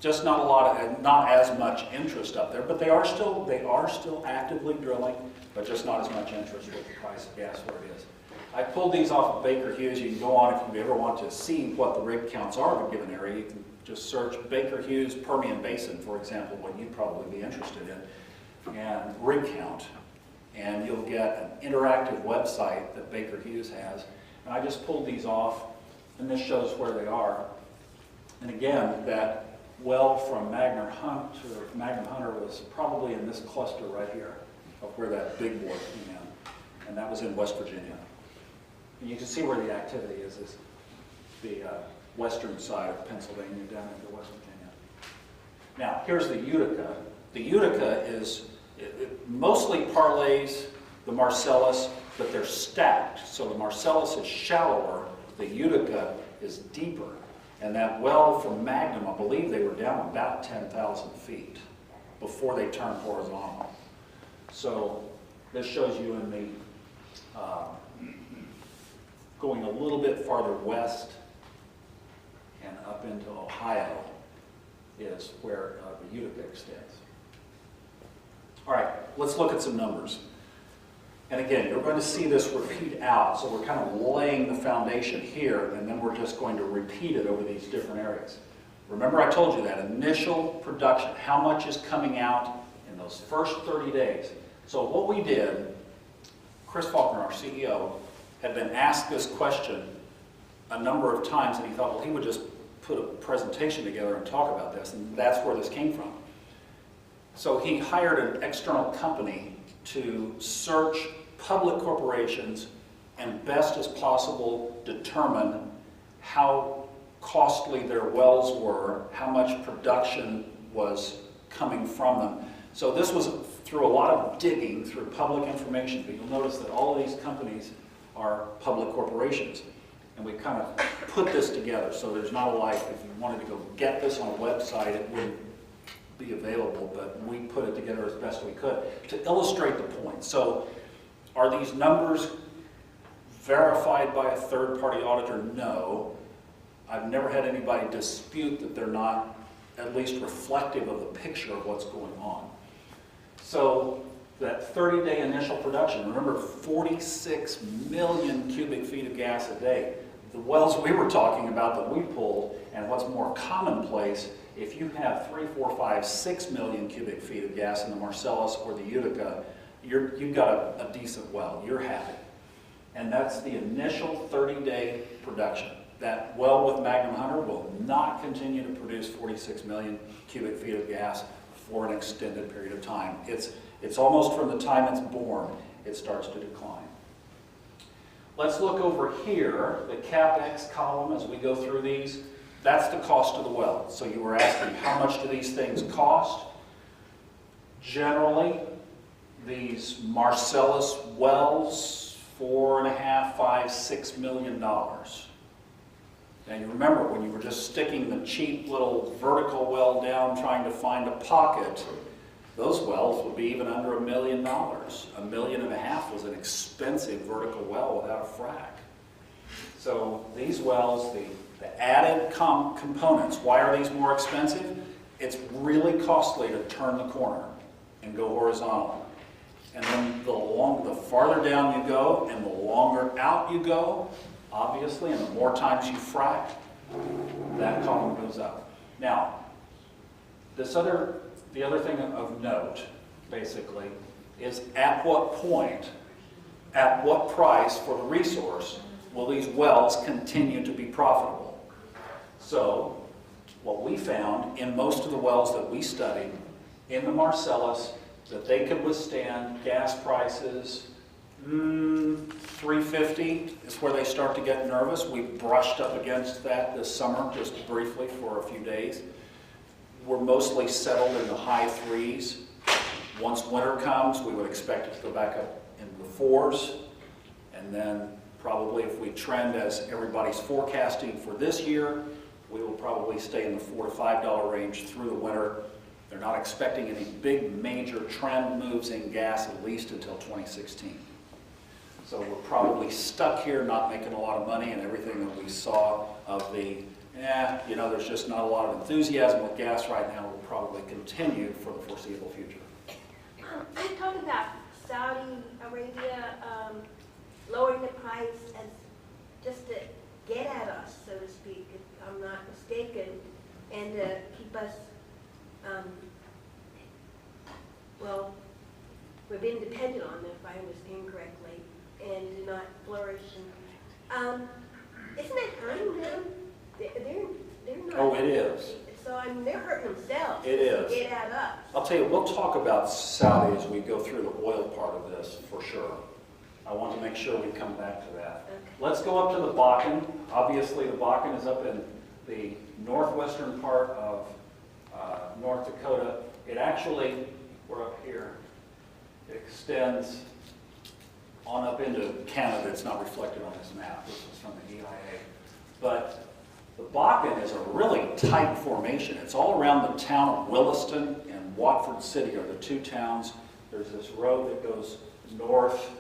[SPEAKER 2] Just not as much interest up there, but they are still actively drilling, but just not as much interest with the price of gas where it is. I pulled these off of Baker Hughes. You can go on if you ever want to see what the rig counts are of a given area. You can just search Baker Hughes Permian Basin, for example, what you'd probably be interested in, and rig count. And you'll get an interactive website that Baker Hughes has. And I just pulled these off, and this shows where they are. And again, that well from Magnum Hunter was probably in this cluster right here, of where that big boy came in. And that was in West Virginia. And you can see where the activity is the western side of Pennsylvania down into West Virginia. Now, here's the Utica. The Utica it mostly parlays the Marcellus, but they're stacked. So the Marcellus is shallower, the Utica is deeper. And that well from Magnum, I believe they were down about 10,000 feet before they turned horizontal. So this shows you in the going a little bit farther west and up into Ohio is where the Utica extends. All right, let's look at some numbers. And again, you're going to see this repeat out, so we're kind of laying the foundation here, and then we're just going to repeat it over these different areas. Remember I told you that initial production, how much is coming out in those first 30 days. So what we did, Chris Faulkner, our CEO, had been asked this question a number of times, and he thought, well, he would just put a presentation together and talk about this, and that's where this came from. So he hired an external company to search public corporations and best as possible determine how costly their wells were, how much production was coming from them. So this was through a lot of digging through public information, but you'll notice that all of these companies are public corporations. And we kind of put this together, so there's not a like, if you wanted to go get this on a website, it wouldn't be available, but we put it together as best we could to illustrate the point. So are these numbers verified by a third-party auditor? No. I've never had anybody dispute that they're not at least reflective of the picture of what's going on. So that 30-day initial production, remember 46 million cubic feet of gas a day. the wells we were talking about that we pulled, and what's more commonplace, if you have 3, 4, 5, 6 million cubic feet of gas in the Marcellus or the Utica, you've got a decent well, you're happy. And that's the initial 30-day production. That well with Magnum Hunter will not continue to produce 46 million cubic feet of gas for an extended period of time. It's almost from the time it's born, it starts to decline. Let's look over here, the CapEx column as we go through these. That's the cost of the well. So you were asking, how much do these things cost? Generally, these Marcellus wells, $4.5, $5, $6 million. Now you remember when you were just sticking the cheap little vertical well down trying to find a pocket, those wells would be even under $1 million. $1.5 million was an expensive vertical well without a frac. So these wells, the added components, why are these more expensive? It's really costly to turn the corner and go horizontal. And then the farther down you go and the longer out you go, obviously, and the more times you frac, that column goes up. Now, the other thing of note, basically, is at what point, at what price for the resource will these wells continue to be profitable? So, what we found in most of the wells that we studied in the Marcellus, that they could withstand gas prices, $3.50 is where they start to get nervous. We brushed up against that this summer, just briefly for a few days. We're mostly settled in the high $3s. Once winter comes, we would expect it to go back up into the $4s. And then probably if we trend as everybody's forecasting for this year, we will probably stay in the $4 to $5 range through the winter. They're not expecting any big major trend moves in gas at least until 2016. So we're probably stuck here not making a lot of money, and everything that we saw of there's just not a lot of enthusiasm with gas right now will probably continue for the foreseeable future.
[SPEAKER 7] I talked about Saudi Arabia lowering the price as just to get at us, so to speak, if I'm not mistaken, and to keep us, we're being dependent on them, if I understand correctly, and do not flourish. And, isn't that hurting them? They're not.
[SPEAKER 2] Oh, it is.
[SPEAKER 7] So I mean, they're hurting themselves.
[SPEAKER 2] It is.
[SPEAKER 7] To get at us.
[SPEAKER 2] I'll tell you, we'll talk about Saudi as we go through the oil part of this, for sure. I want to make sure we come back to that.
[SPEAKER 7] Okay.
[SPEAKER 2] Let's go up to the Bakken. Obviously, the Bakken is up in the northwestern part of North Dakota. It actually, we're up here, it extends on up into Canada. It's not reflected on this map. This is from the EIA. But the Bakken is a really tight formation. It's all around the town of Williston and Watford City are the two towns. There's this road that goes north,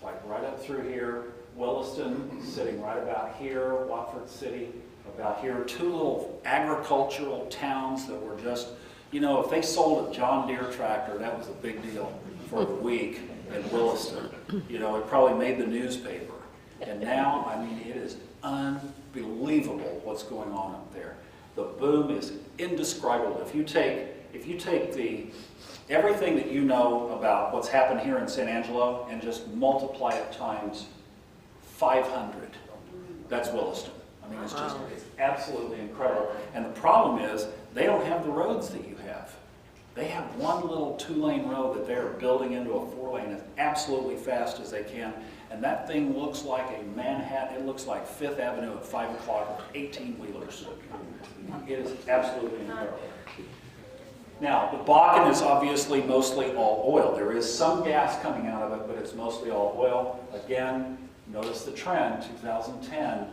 [SPEAKER 2] like right up through here. Williston sitting right about here, Watford City about here. Two little agricultural towns that were just, if they sold a John Deere tractor, that was a big deal for a week in Williston. It probably made the newspaper. And now, I mean, it is unbelievable what's going on up there. The boom is indescribable. If you take everything that you know about what's happened here in San Angelo and just multiply it times 500, that's Williston. I mean, it's absolutely incredible. And the problem is, they don't have the roads that you have. They have one little 2-lane road that they're building into a 4-lane as absolutely fast as they can. And that thing looks like a Manhattan. It looks like 5th Avenue at 5 o'clock with 18-wheelers. It is absolutely incredible. Now, the Bakken is obviously mostly all oil. There is some gas coming out of it, but it's mostly all oil. Again, notice the trend, 2010.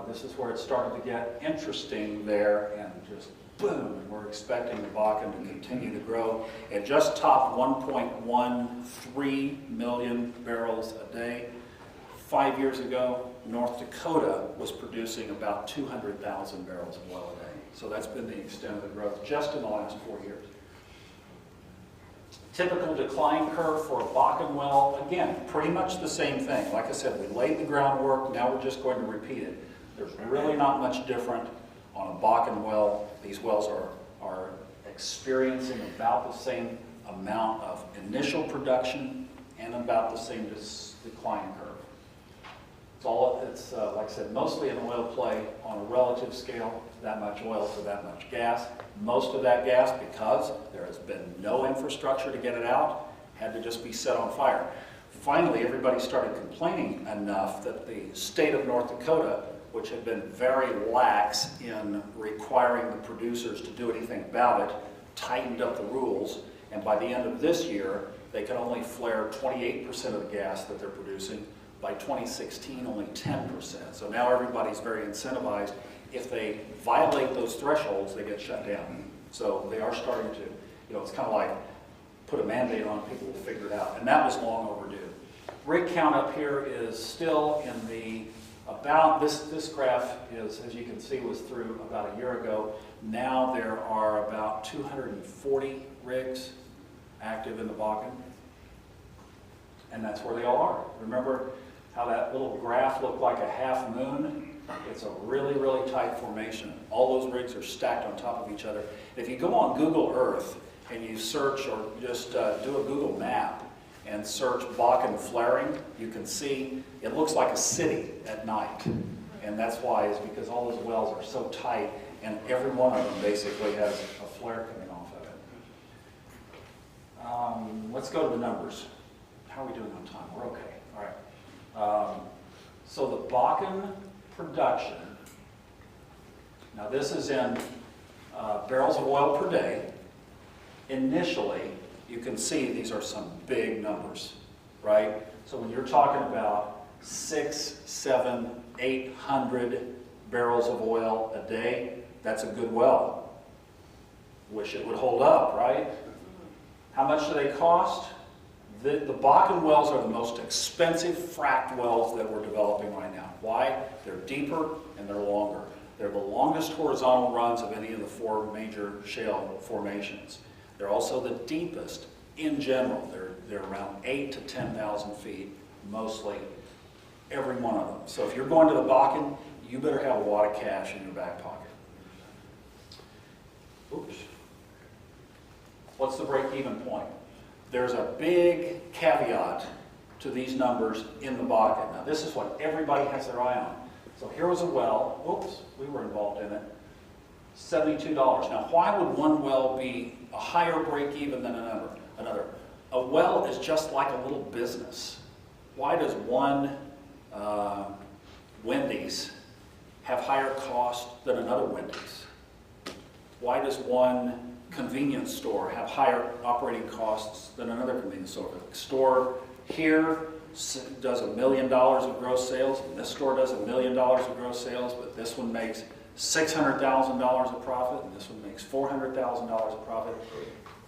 [SPEAKER 2] This is where it started to get interesting there, and just boom, and we're expecting the Bakken to continue to grow. It just topped 1.13 million barrels a day. 5 years ago, North Dakota was producing about 200,000 barrels of oil a day. So that's been the extent of the growth just in the last 4 years. Typical decline curve for a Bakken well, again, pretty much the same thing. Like I said, we laid the groundwork, now we're just going to repeat it. There's really not much different on a Bakken well. These wells are experiencing about the same amount of initial production and about the same decline curve. It's like I said, mostly an oil play on a relative scale, that much oil to that much gas. Most of that gas, because there has been no infrastructure to get it out, had to just be set on fire. Finally, everybody started complaining enough that the state of North Dakota, which had been very lax in requiring the producers to do anything about it, tightened up the rules, and by the end of this year, they can only flare 28% of the gas that they're producing. By 2016, only 10%. So now everybody's very incentivized. If they violate those thresholds, they get shut down. So they are starting to, it's kind of like put a Band-Aid on, people will figure it out. And that was long overdue. Rig count up here is still in the, this graph is, as you can see, was through about a year ago. Now there are about 240 rigs active in the Bakken. And that's where they all are. Remember how that little graph looked like a half moon? It's a really, really tight formation. All those rigs are stacked on top of each other. If you go on Google Earth and you search, or just do a Google map and search Bakken flaring, you can see it looks like a city at night. And that's why, is because all those wells are so tight, and every one of them basically has a flare coming off of it. Let's go to the numbers. How are we doing on time? We're okay. All right. So the Bakken production, now this is in barrels of oil per day. Initially, you can see these are some big numbers, right? So when you're talking about 600, 700, 800 barrels of oil a day, that's a good well. Wish it would hold up, right? How much do they cost? The Bakken wells are the most expensive fracked wells that we're developing right now. Why? They're deeper and they're longer. They're the longest horizontal runs of any of the 4 major shale formations. They're also the deepest in general. They're around 8,000 to 10,000 feet, mostly, every one of them. So if you're going to the Bakken, you better have a lot of cash in your back pocket. Oops. What's the break-even point? There's a big caveat to these numbers in the Bakken. Now this is what everybody has their eye on. So here was a well, whoops, we were involved in it, $72. Now why would one well be a higher break even than another? A well is just like a little business. Why does one Wendy's have higher cost than another Wendy's? Why does one convenience store have higher operating costs than another convenience store? The store here does $1 million of gross sales, and this store does $1 million of gross sales, but this one makes $600,000 of profit, and this one makes $400,000 of profit.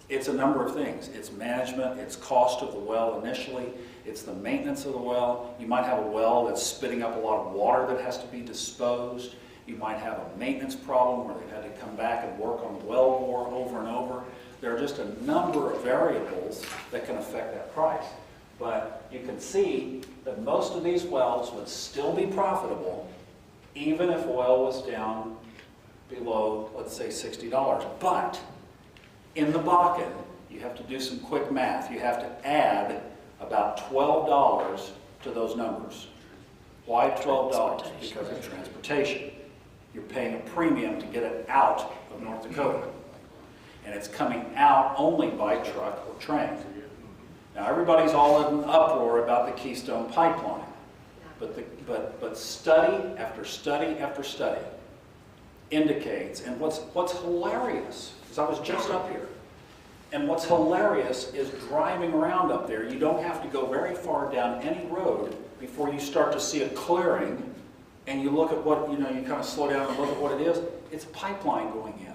[SPEAKER 2] It's a number of things. It's management, it's cost of the well initially, it's the maintenance of the well. You might have a well that's spitting up a lot of water that has to be disposed. You might have a maintenance problem where they've had to come back and work on the well bore over and over. There are just a number of variables that can affect that price. But you can see that most of these wells would still be profitable even if oil was down below, let's say, $60. But in the Bakken, you have to do some quick math. You have to add about $12 to those numbers. Why $12? Because of transportation. You're paying a premium to get it out of North Dakota. And it's coming out only by truck or train. Now everybody's all in an uproar about the Keystone Pipeline. But study after study after study indicates, and what's hilarious, because I was just up here, and what's hilarious is driving around up there, you don't have to go very far down any road before you start to see a clearing, and you look at what, you kind of slow down and look at what it is. It's a pipeline going in.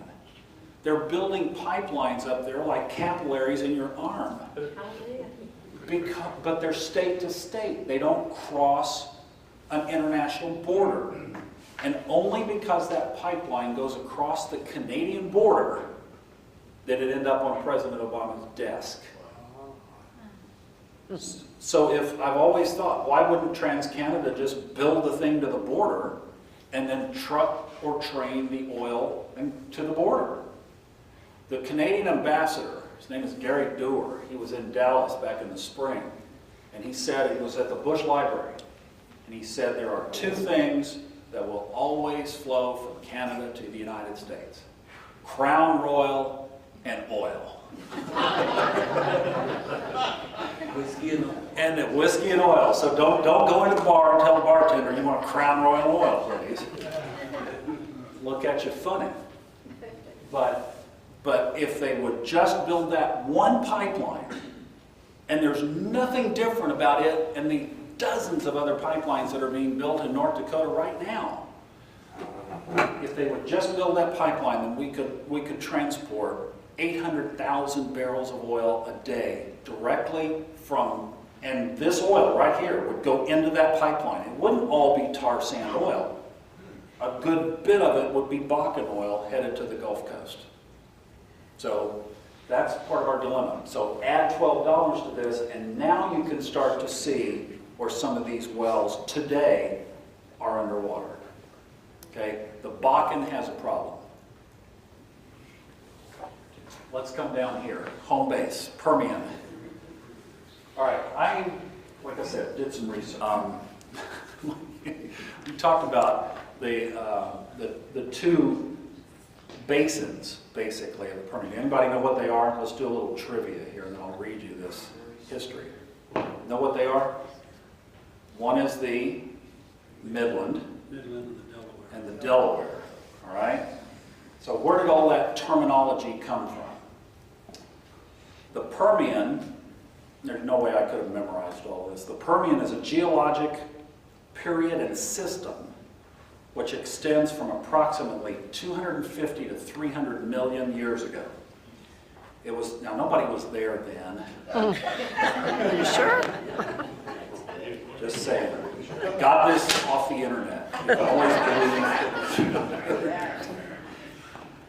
[SPEAKER 2] They're building pipelines up there like capillaries in your arm. But they're state to state. They don't cross an international border. And only because that pipeline goes across the Canadian border did it end up on President Obama's desk. So I've always thought, why wouldn't TransCanada just build the thing to the border and then truck or train the oil to the border? The Canadian ambassador, his name is Gary Dewar, he was in Dallas back in the spring, and he said, he was at the Bush Library, and he said there are two things that will always flow from Canada to the United States: Crown Royal and oil.
[SPEAKER 8] Whiskey and oil.
[SPEAKER 2] And whiskey and oil. So don't go into the bar and tell the bartender you want a Crown Royal oil, please. Look at you funny. But if they would just build that one pipeline, and there's nothing different about it and the dozens of other pipelines that are being built in North Dakota right now. If they would just build that pipeline, then we could transport 800,000 barrels of oil a day directly from, and this oil right here would go into that pipeline. It wouldn't all be tar sand oil. A good bit of it would be Bakken oil headed to the Gulf Coast. So that's part of our dilemma. So add $12 to this, and now you can start to see where some of these wells today are underwater. Okay, the Bakken has a problem. Let's come down here. Home base, Permian. All right, like I said, did some research. We talked about the two basins, basically, of the Permian. Anybody know what they are? Let's do a little trivia here, and then I'll read you this history. Know what they are? One is the Midland and the Delaware. All right? So where did all that terminology come from? The Permian, there's no way I could have memorized all this. The Permian is a geologic period and system which extends from approximately 250 to 300 million years ago. It was, now nobody was there then.
[SPEAKER 3] Are you sure?
[SPEAKER 2] Just saying. Got this off the internet. You can always believe it.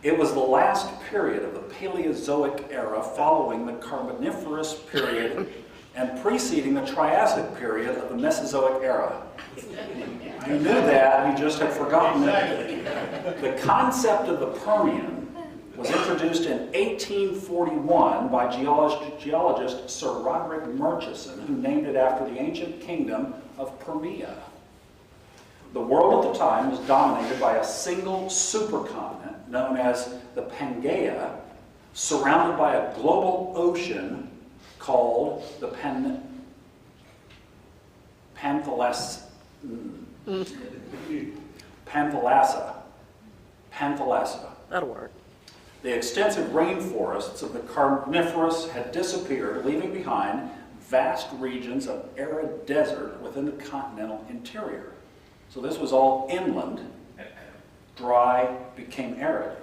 [SPEAKER 2] It was the last period of the Paleozoic era following the Carboniferous period and preceding the Triassic period of the Mesozoic era. You knew that, you just had forgotten it. The concept of the Permian was introduced in 1841 by geologist Sir Roderick Murchison, who named it after the ancient kingdom of Permia. The world at the time was dominated by a single supercontinent known as the Pangaea, surrounded by a global ocean called the Panthalassa.
[SPEAKER 3] That'll work.
[SPEAKER 2] The extensive rainforests of the Carboniferous had disappeared, leaving behind vast regions of arid desert within the continental interior. So this was all inland, dry, became arid.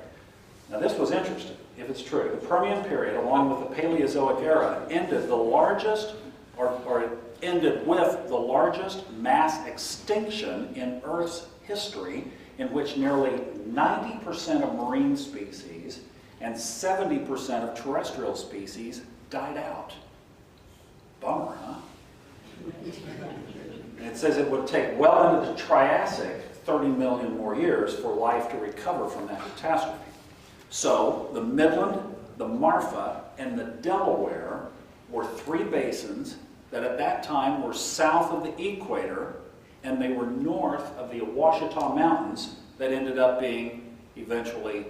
[SPEAKER 2] Now this was interesting, if it's true. The Permian period, along with the Paleozoic era, ended with the largest mass extinction in Earth's history, in which nearly 90% of marine species and 70% of terrestrial species died out. Bummer, huh? And it says it would take well into the Triassic 30 million more years for life to recover from that catastrophe. So the Midland, the Marfa, and the Delaware were three basins that at that time were south of the equator, and they were north of the Ouachita Mountains that ended up being eventually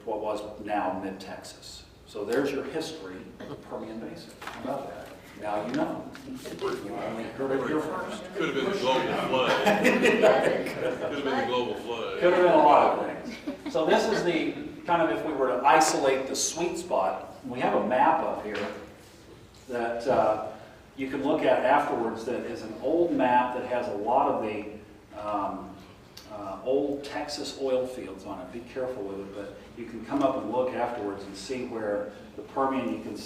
[SPEAKER 2] what was now mid-Texas. So there's your history of the Permian Basin. How about that? Now you know. You only heard it here first.
[SPEAKER 6] Could have been the global flood. Could have been the global flood.
[SPEAKER 2] Could have been a lot of things. So this is the kind of, if we were to isolate the sweet spot, we have a map up here that you can look at afterwards that is an old map that has a lot of the old Texas oil fields on it. Be careful with it, but you can come up and look afterwards and see where the Permian, you can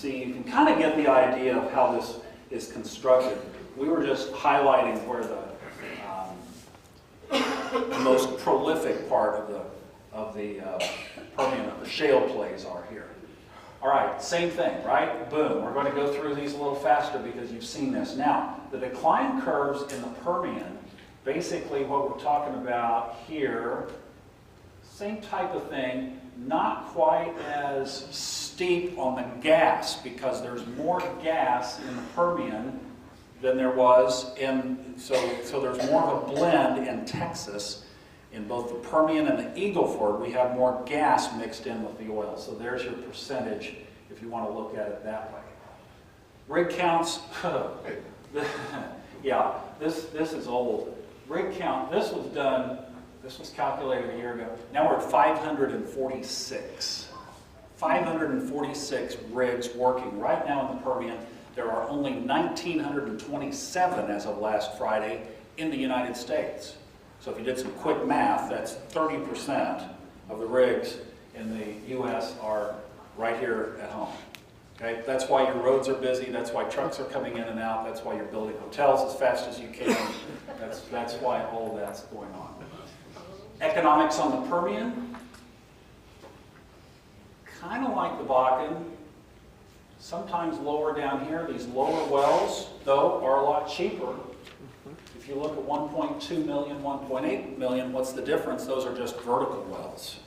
[SPEAKER 2] kind of get the idea of how this is constructed. We were just highlighting where the most prolific part of the Permian, of the shale plays are here. All right, same thing, right? Boom, we're going to go through these a little faster because you've seen this. Now, the decline curves in the Permian, basically what we're talking about here, same type of thing, not quite as steep on the gas because there's more gas in the Permian than there was in, so there's more of a blend in Texas. In both the Permian and the Eagle Ford, we have more gas mixed in with the oil. So there's your percentage if you want to look at it that way. Rig counts, yeah, this is old. Rig count, this was calculated a year ago. Now we're at 546. 546 rigs working right now in the Permian. There are only 1,927 as of last Friday in the United States. So if you did some quick math, that's 30% of the rigs in the U.S. are right here at home. Okay? That's why your roads are busy. That's why trucks are coming in and out. That's why you're building hotels as fast as you can. That's why all of that's going on. Economics on the Permian, kind of like the Bakken. Sometimes lower down here. These lower wells, though, are a lot cheaper. If you look at 1.2 million, 1.8 million, what's the difference? Those are just vertical wells.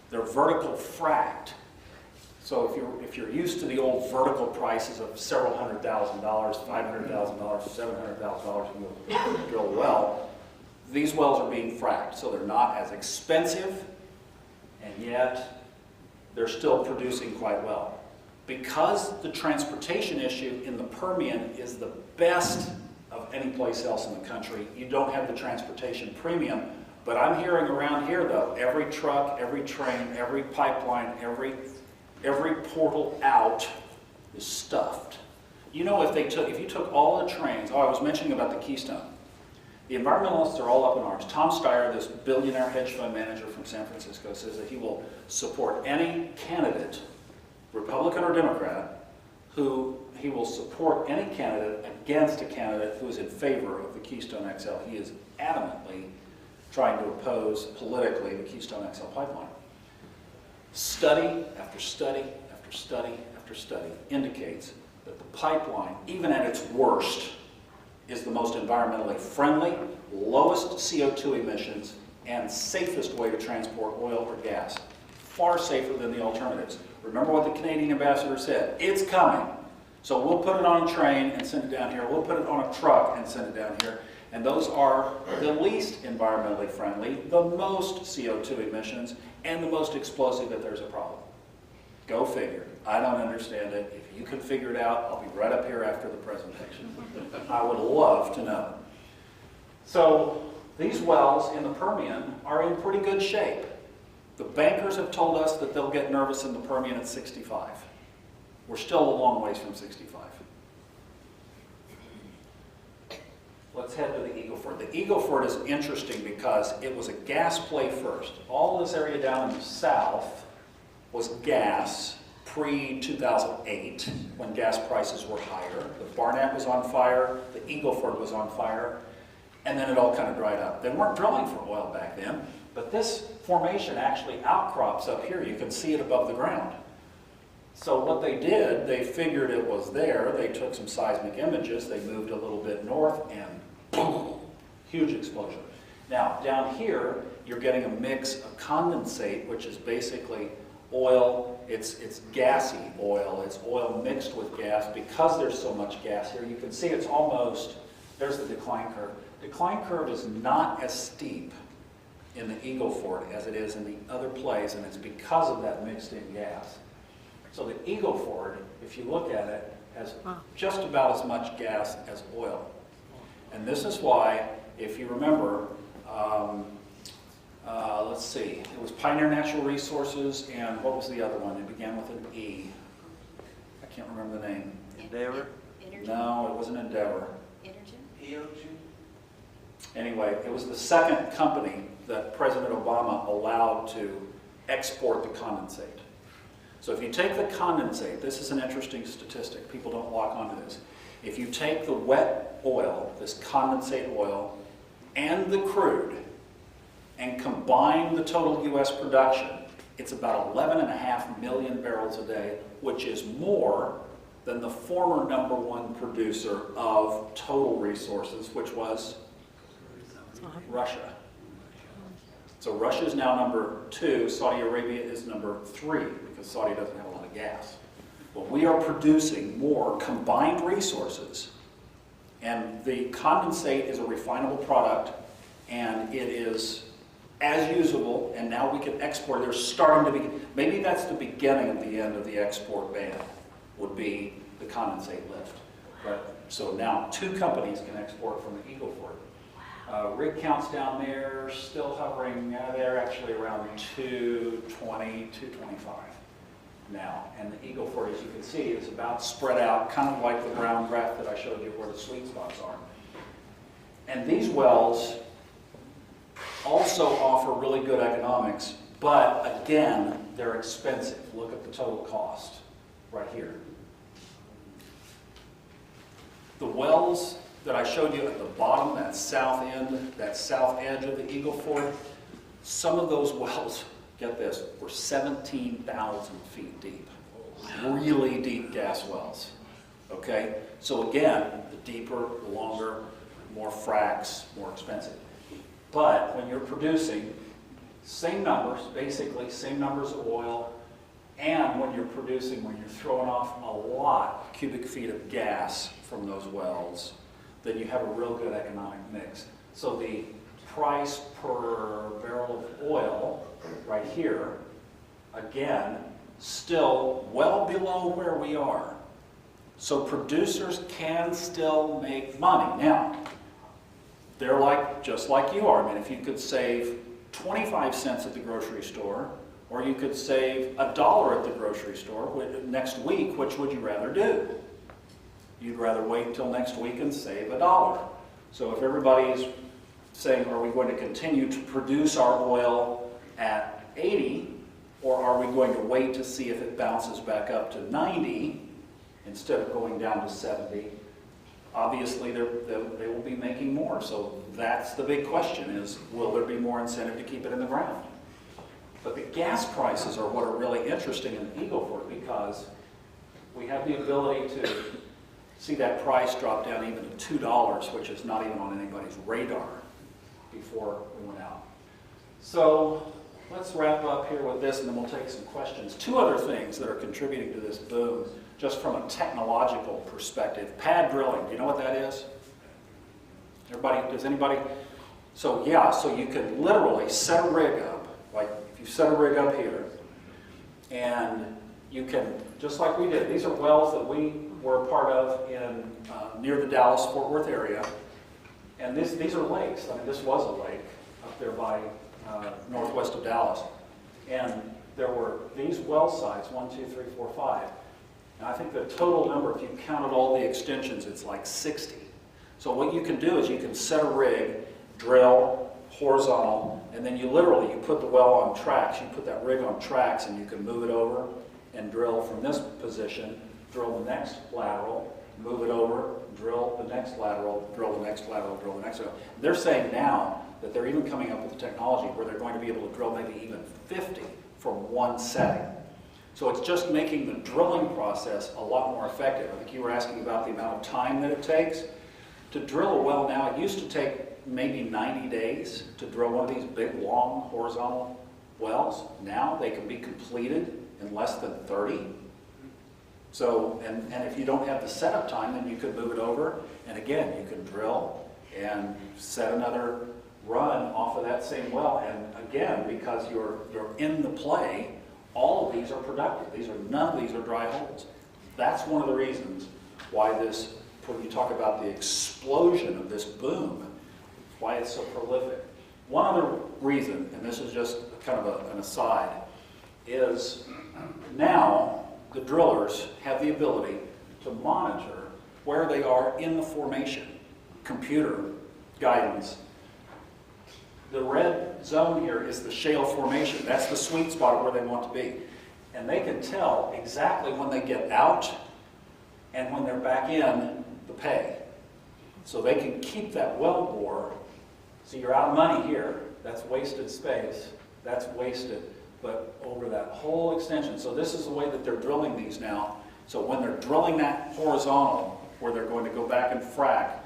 [SPEAKER 2] They're vertical fracked. So if you're used to the old vertical prices of several $100,000, $500,000, $700,000 to drill a well, these wells are being fracked. So they're not as expensive, and yet they're still producing quite well. Because the transportation issue in the Permian is the best of any place else in the country, you don't have the transportation premium. But I'm hearing around here, though, every truck, every train, every pipeline, every portal out is stuffed. You know, if you took all the trains, I was mentioning about the Keystone. The environmentalists are all up in arms. Tom Steyer, this billionaire hedge fund manager from San Francisco, says that he will support any candidate, Republican or Democrat, he will support any candidate against a candidate who is in favor of the Keystone XL. He is adamantly trying to oppose politically the Keystone XL pipeline. Study after study after study after study indicates that the pipeline, even at its worst, is the most environmentally friendly, lowest CO2 emissions, and safest way to transport oil or gas. Far safer than the alternatives. Remember what the Canadian ambassador said, it's coming. So we'll put it on a train and send it down here. We'll put it on a truck and send it down here. And those are the least environmentally friendly, the most CO2 emissions, and the most explosive if there's a problem. Go figure. I don't understand it. If you can figure it out, I'll be right up here after the presentation. I would love to know. So these wells in the Permian are in pretty good shape. The bankers have told us that they'll get nervous in the Permian at 65. We're still a long ways from 65. Let's head to the Eagle Ford. The Eagle Ford is interesting because it was a gas play first. All this area down in the south was gas pre-2008 when gas prices were higher. The Barnett was on fire, the Eagle Ford was on fire, and then it all kind of dried up. They weren't drilling for oil back then, but this formation actually outcrops up here. You can see it above the ground. So what they did, they figured it was there. They took some seismic images. They moved a little bit north and boom, huge explosion. Now, down here, you're getting a mix of condensate, which is basically oil. It's gassy oil. It's oil mixed with gas. Because there's so much gas here, you can see it's almost, there's the decline curve. Decline curve is not as steep in the Eagle Ford as it is in the other plays, and it's because of that mixed in gas. So the Eagle Ford, if you look at it, has just about as much gas as oil. And this is why, if you remember, let's see, it was Pioneer Natural Resources, and what was the other one? It began with an E. I can't remember the name.
[SPEAKER 8] Endeavor?
[SPEAKER 2] No, it wasn't Endeavor.
[SPEAKER 8] EOG?
[SPEAKER 2] Anyway, it was the second company that President Obama allowed to export the condensate. So if you take the condensate, this is an interesting statistic, people don't lock onto this. If you take the wet oil, this condensate oil, and the crude, and combine the total U.S. production, It's about 11.5 million barrels a day, which is more than the former #1 producer of total resources, which was Russia. So Russia is now #2, Saudi Arabia is #3, because Saudi doesn't have a lot of gas. But we are producing more combined resources, and the condensate is a refinable product, and it is as usable, and now we can export. They're starting to be, maybe that's the beginning of the end of the export ban, would be the condensate lift. But, so now 2 companies can export from the Eagle Ford. Rig counts down there still hovering, they're actually around 220, 225 now. And the Eagle Ford, as you can see, is about spread out, kind of like the brown graph that I showed you where the sweet spots are. And these wells also offer really good economics, but again, they're expensive. Look at the total cost right here. The wells that I showed you at the bottom, that south end, that south edge of the Eagle Ford, some of those wells, get this, were 17,000 feet deep. Really deep gas wells, okay? So again, the deeper, the longer, more fracks, more expensive. But when you're producing same numbers, basically same numbers of oil, and when you're throwing off a lot of cubic feet of gas from those wells, then you have a real good economic mix. So the price per barrel of oil right here, again, still well below where we are. So producers can still make money. Now, they're just like you are. I mean, if you could save 25 cents at the grocery store, or you could save $1 at the grocery store next week, which would you rather do? You'd rather wait until next week and save $1. So if everybody is saying, are we going to continue to produce our oil at 80, or are we going to wait to see if it bounces back up to 90 instead of going down to 70? Obviously, they will be making more. So that's the big question is, will there be more incentive to keep it in the ground? But the gas prices are what are really interesting in the Eagle Ford, because we have the ability to see that price drop down even to $2, which is not even on anybody's radar before we went out. So let's wrap up here with this, and then we'll take some questions. 2 other things that are contributing to this boom, just from a technological perspective. Pad drilling, do you know what that is? Everybody, does anybody? So yeah, so you can literally set a rig up, like if you set a rig up here, and you can, just like we did, these are wells that we were a part of in near the Dallas-Fort Worth area, and these are lakes. I mean, this was a lake up there by northwest of Dallas, and there were these well sites, 1, 2, 3, 4, 5, and I think the total number, if you counted all the extensions, it's like 60. So what you can do is you can set a rig, drill horizontal, and then you put the well on tracks. You put that rig on tracks, and you can move it over and drill from this position, drill the next lateral, move it over, drill the next lateral, drill the next lateral, drill the next lateral. They're saying now that they're even coming up with technology where they're going to be able to drill maybe even 50 from one setting. So it's just making the drilling process a lot more effective. I think you were asking about the amount of time that it takes. To drill a well now, it used to take maybe 90 days to drill one of these big, long, horizontal wells. Now they can be completed in less than 30. So, and if you don't have the setup time, then you could move it over, and again, you can drill and set another run off of that same well, and again, because you're in the play, all of these are productive. None of these are dry holes. That's one of the reasons why this, when you talk about the explosion of this boom, why it's so prolific. One other reason, and this is just kind of an aside, is now the drillers have the ability to monitor where they are in the formation. Computer guidance. The red zone here is the shale formation. That's the sweet spot of where they want to be. And they can tell exactly when they get out and when they're back in the pay. So they can keep that well bore. So you're out of money here. That's wasted space. That's wasted but over that whole extension. So this is the way that they're drilling these now. So when they're drilling that horizontal, where they're going to go back and frack,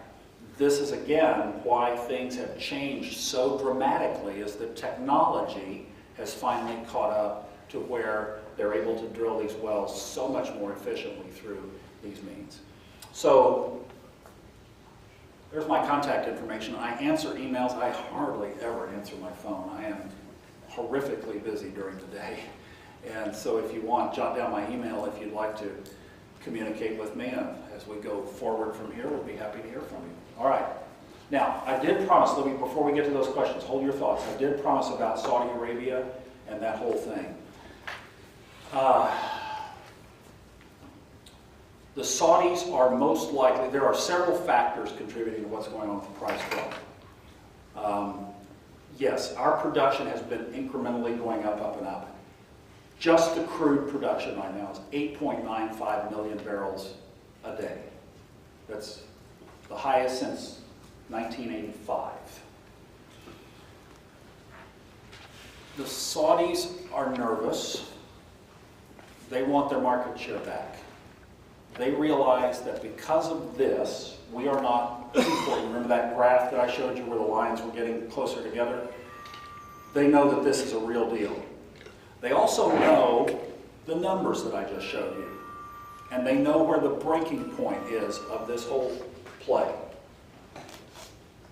[SPEAKER 2] this is again why things have changed so dramatically, as the technology has finally caught up to where they're able to drill these wells so much more efficiently through these means. So there's my contact information. I answer emails. I hardly ever answer my phone. I am horrifically busy during the day. And so if you want, jot down my email if you'd like to communicate with me. And as we go forward from here, we'll be happy to hear from you. All right. Now, I did promise, let me, before we get to those questions, hold your thoughts. I did promise about Saudi Arabia and that whole thing. The Saudis are most likely, there are several factors contributing to what's going on with the price growth. Yes, our production has been incrementally going up, and up. Just the crude production right now is 8.95 million barrels a day. That's the highest since 1985. The Saudis are nervous. They want their market share back. They realize that because of this, we are not equal. Remember that graph that I showed you where the lines were getting closer together? They know that this is a real deal. They also know the numbers that I just showed you. And they know where the breaking point is of this whole play.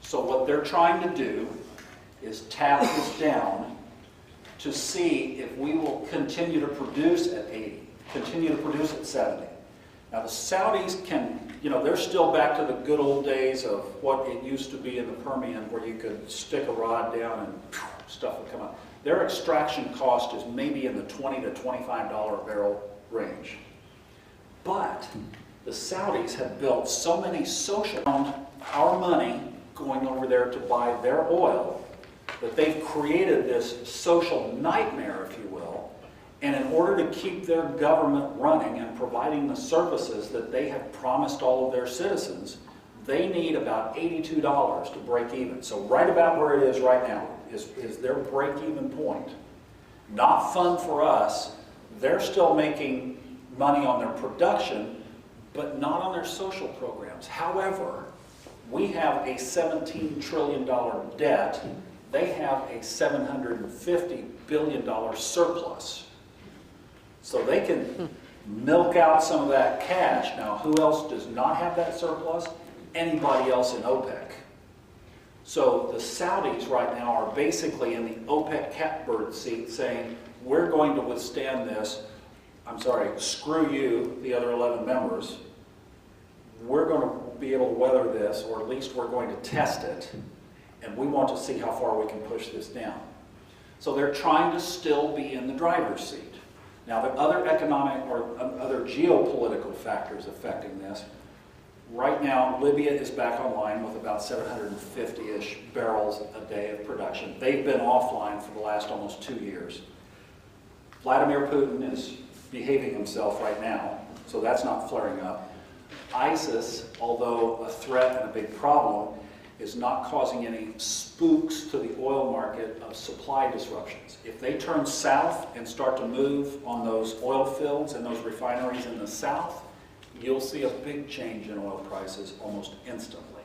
[SPEAKER 2] So what they're trying to do is tap this down to see if we will continue to produce at 80, continue to produce at 70. Now the Saudis can, they're still back to the good old days of what it used to be in the Permian, where you could stick a rod down and stuff would come out. Their extraction cost is maybe in the $20 to $25 a barrel range. But the Saudis have built so many social, our money going over there to buy their oil, that they've created this social nightmare, if you will. And in order to keep their government running and providing the services that they have promised all of their citizens, they need about $82 to break even. So right about where it is right now is their break-even point. Not fun for us. They're still making money on their production, but not on their social programs. However, we have a $17 trillion debt. They have a $750 billion surplus. So they can milk out some of that cash. Now, who else does not have that surplus? Anybody else in OPEC. So the Saudis right now are basically in the OPEC catbird seat saying, we're going to withstand this. I'm sorry, screw you, the other 11 members. We're going to be able to weather this, or at least we're going to test it, and we want to see how far we can push this down. So they're trying to still be in the driver's seat. Now, there are other economic or other geopolitical factors affecting this. Right now, Libya is back online with about 750-ish barrels a day of production. They've been offline for the last almost 2 years. Vladimir Putin is behaving himself right now, so that's not flaring up. ISIS, although a threat and a big problem, is not causing any spooks to the oil market of supply disruptions. If they turn south and start to move on those oil fields and those refineries in the south, you'll see a big change in oil prices almost instantly.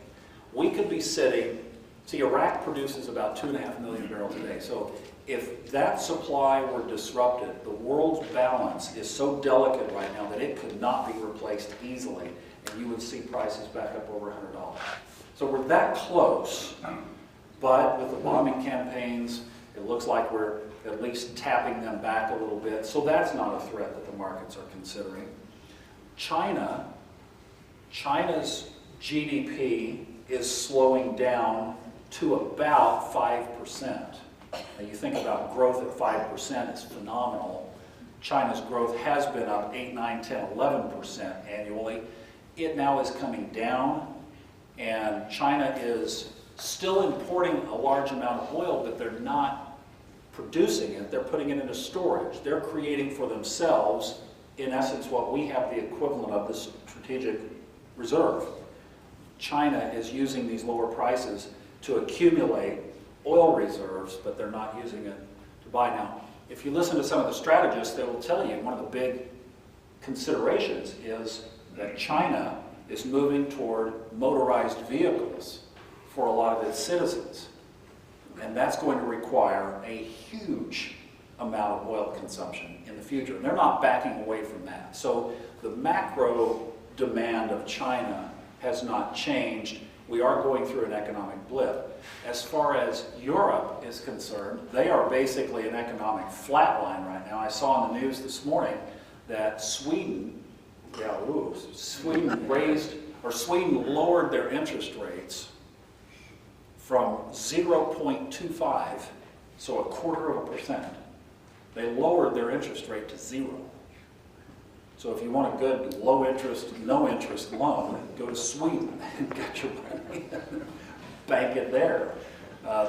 [SPEAKER 2] We could be sitting, see, Iraq produces about 2.5 million barrels a day. So if that supply were disrupted, the world's balance is so delicate right now that it could not be replaced easily, and you would see prices back up over $100. So we're that close, but with the bombing campaigns, it looks like we're at least tapping them back a little bit. So that's not a threat that the markets are considering. China's GDP is slowing down to about 5%. Now you think about growth at 5% is phenomenal. China's growth has been up 8, 9, 10, 11% annually. It now is coming down, and China is still importing a large amount of oil, but they're not producing it. They're putting it into storage. They're creating for themselves, in essence, what we have the equivalent of the strategic reserve. China is using these lower prices to accumulate oil reserves, but they're not using it to buy. Now, if you listen to some of the strategists, they will tell you one of the big considerations is that China is moving toward motorized vehicles for a lot of its citizens. And that's going to require a huge amount of oil consumption in the future. And they're not backing away from that. So the macro demand of China has not changed. We are going through an economic blip. As far as Europe is concerned, they are basically an economic flatline right now. I saw on the news this morning that Sweden lowered their interest rates from 0.25, so 1/4%. They lowered their interest rate to 0. So if you want a good low interest, no interest loan, go to Sweden and get your money, bank it there.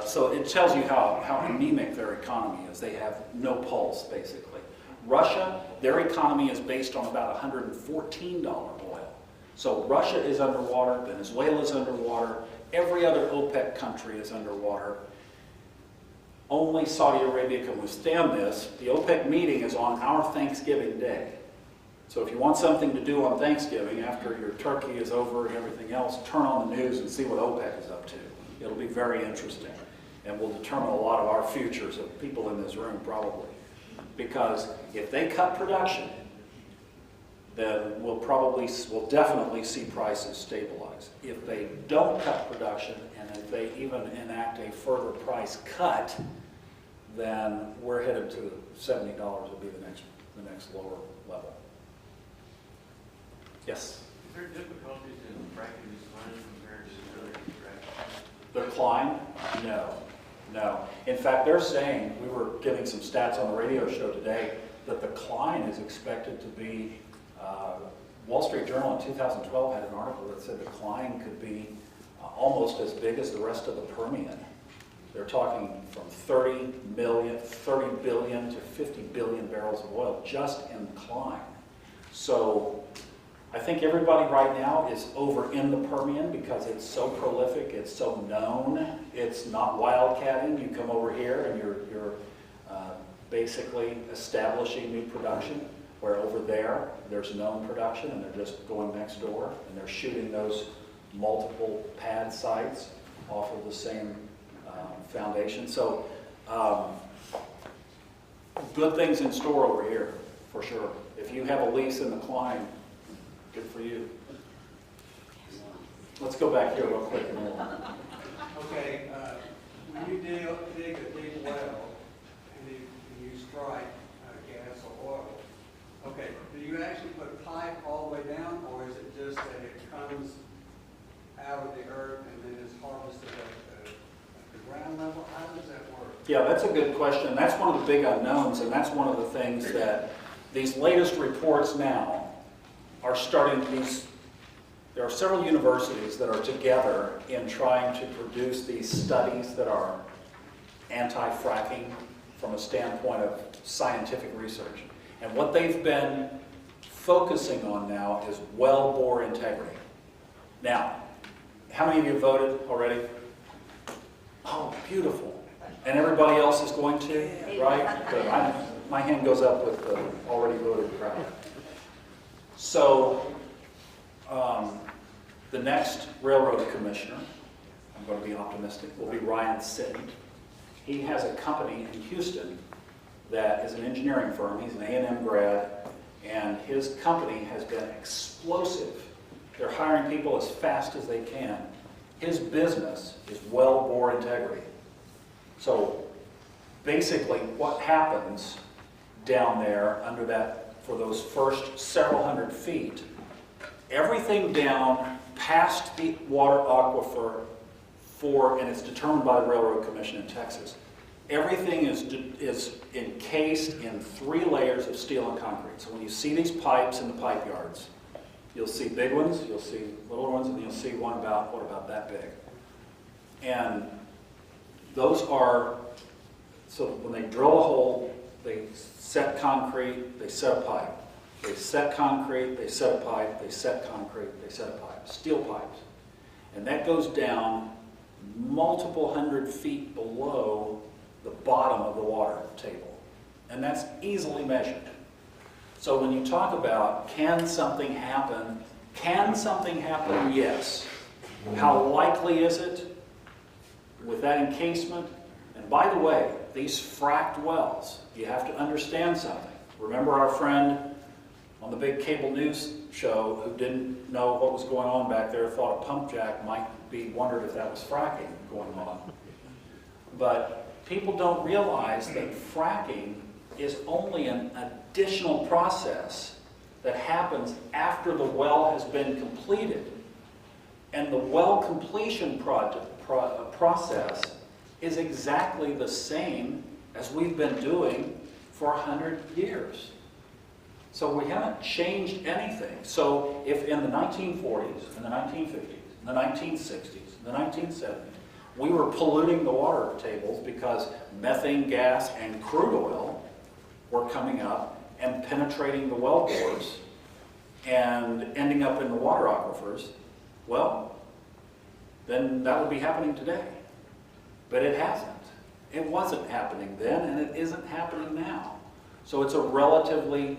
[SPEAKER 2] So it tells you how anemic their economy is. They have no pulse, basically. Russia, their economy is based on about $114 oil. So Russia is underwater, Venezuela is underwater, every other OPEC country is underwater. Only Saudi Arabia can withstand this. The OPEC meeting is on our Thanksgiving Day. So if you want something to do on Thanksgiving after your turkey is over and everything else, turn on the news and see what OPEC is up to. It'll be very interesting and will determine a lot of our futures of people in this room probably. Because if they cut production, then we'll definitely see prices stabilize. If they don't cut production, and if they even enact a further price cut, then we're headed to $70 will be the next lower level. Yes?
[SPEAKER 8] Is there difficulties in fracking these lines compared to other extractions?
[SPEAKER 2] The decline? No. In fact, they're saying, we were giving some stats on the radio show today, that the decline is expected to be, Wall Street Journal in 2012 had an article that said the decline could be almost as big as the rest of the Permian. They're talking from 30 billion to 50 billion barrels of oil just in decline. So I think everybody right now is over in the Permian because it's so prolific, it's so known, it's not wildcatting. You come over here and you're basically establishing new production, where over there's known production and they're just going next door and they're shooting those multiple pad sites off of the same foundation. So good things in store over here, for sure. If you have a lease in the Klein, good for you. Let's go back here real quick.
[SPEAKER 9] Okay, when you dig a deep well and you strike gas or oil, okay, do you actually put pipe all the way down, or is it just that it comes out of the earth and then is harvested at the ground level? How does that work?
[SPEAKER 2] Yeah, that's a good question. That's one of the big unknowns, and that's one of the things that these latest reports now are starting to there are several universities that are together in trying to produce these studies that are anti-fracking from a standpoint of scientific research. And what they've been focusing on now is well bore integrity. Now, how many of you voted already? Oh, beautiful. And everybody else is going to, right? Good. My hand goes up with the already voted crowd. So, the next railroad commissioner, I'm going to be optimistic, will be Ryan Sitton. He has a company in Houston that is an engineering firm. He's an A&M grad, and his company has been explosive. They're hiring people as fast as they can. His business is well bore integrity. So basically what happens down there under that, for those first several hundred feet, everything down past the water aquifer and it's determined by the Railroad Commission in Texas, everything is encased in 3 layers of steel and concrete. So when you see these pipes in the pipe yards, you'll see big ones, you'll see little ones, and you'll see one about that big. And those are, so when they drill a hole, they set concrete, they set a pipe. They set concrete, they set a pipe, they set concrete, they set a pipe. Steel pipes. And that goes down multiple hundred feet below the bottom of the water table. and that's easily measured. So when you talk about can something happen? Can something happen? Yes. How likely is it with that encasement? And by the way, these fracked wells, you have to understand something. Remember our friend on the big cable news show who didn't know what was going on back there, thought a pump jack might be, wondered if that was fracking going on. But people don't realize that fracking is only an additional process that happens after the well has been completed. And the well completion process is exactly the same as we've been doing for 100 years. So we haven't changed anything. So if in the 1940s, in the 1950s, in the 1960s, in the 1970s, we were polluting the water tables because methane gas and crude oil were coming up and penetrating the well bores and ending up in the water aquifers, well, then that would be happening today. But it hasn't. It wasn't happening then, and it isn't happening now. So it's a relatively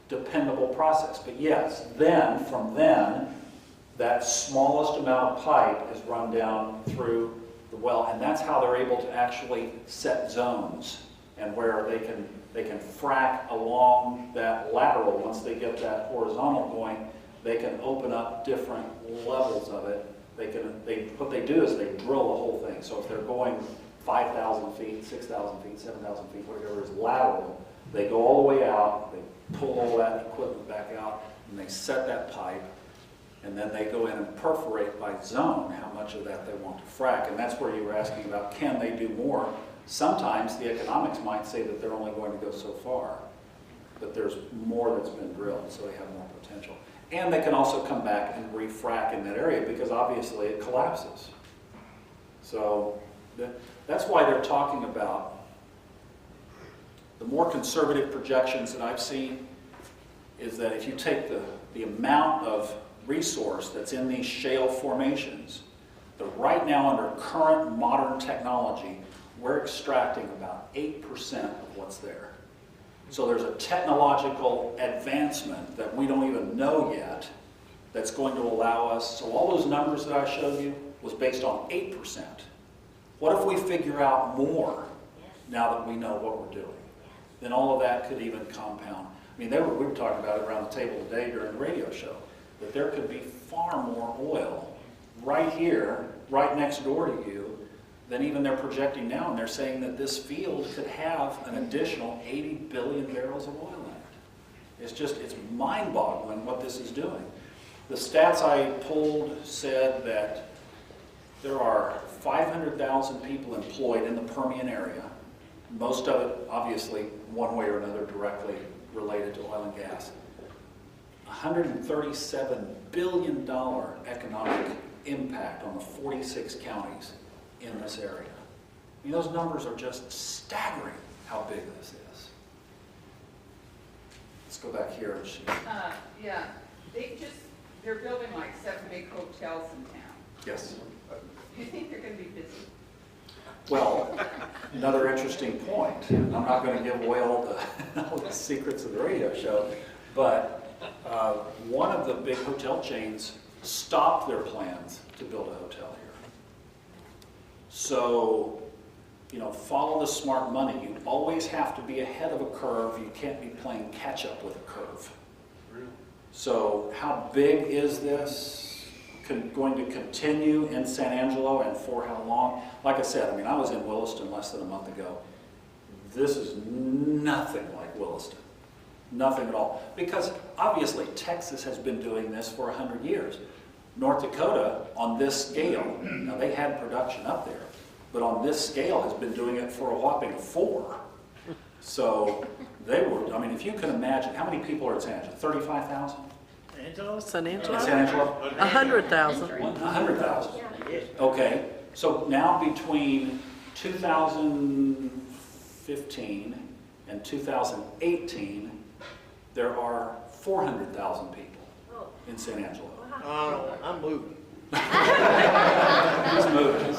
[SPEAKER 2] dependable process. But yes, then, from then, that smallest amount of pipe is run down through the well, and that's how they're able to actually set zones and where they can frack along that lateral. Once they get that horizontal going, they can open up different levels of it. What they do is they drill the whole thing. So if they're going 5,000 feet, 6,000 feet, 7,000 feet, whatever is lateral, they go all the way out, they pull all that equipment back out, and they set that pipe, and then they go in and perforate by zone how much of that they want to frack. And that's where you were asking about, can they do more? Sometimes the economics might say that they're only going to go so far, but there's more that's been drilled, so they have more potential. And they can also come back and refrack in that area because obviously it collapses. So that's why they're talking about the more conservative projections that I've seen is that if you take the amount of resource that's in these shale formations, that right now under current modern technology, we're extracting about 8% of what's there. So there's a technological advancement that we don't even know yet that's going to allow us, so all those numbers that I showed you was based on 8%. What if we figure out more now that we know what we're doing? Then all of that could even compound. I mean, we were talking about it around the table today during the radio show, that there could be far more oil right here, right next door to you, than even they're projecting now, and they're saying that this field could have an additional 80 billion barrels of oil in it. It's mind-boggling what this is doing. The stats I pulled said that there are 500,000 people employed in the Permian area, most of it obviously one way or another directly related to oil and gas. $137 billion economic impact on the 46 counties in this area. I mean, those numbers are just staggering how big this is. Let's go back here and see.
[SPEAKER 10] Yeah, they're building like 7 big hotels in town.
[SPEAKER 2] Yes.
[SPEAKER 10] Do you think they're going to be busy?
[SPEAKER 2] Well, another interesting point. I'm not going to give away all the secrets of the radio show, but one of the big hotel chains stopped their plans to build a hotel here. So, follow the smart money. You always have to be ahead of a curve. You can't be playing catch up with a curve. So how big is this going to continue in San Angelo, and for how long? Like I said, I was in Williston less than a month ago. This is nothing like Williston. Nothing at all. Because obviously Texas has been doing this for 100 years. North Dakota, on this scale, now they had production up there, but on this scale has been doing it for a whopping 4. So they were, if you can imagine, how many people are in San Angelo? 35,000?
[SPEAKER 3] San Angelo?
[SPEAKER 2] In San Angelo?
[SPEAKER 3] 100,000.
[SPEAKER 2] 100,000. Okay, so now between 2015 and 2018, there are 400,000 people in San Angelo.
[SPEAKER 11] I'm moving.
[SPEAKER 2] He's moving.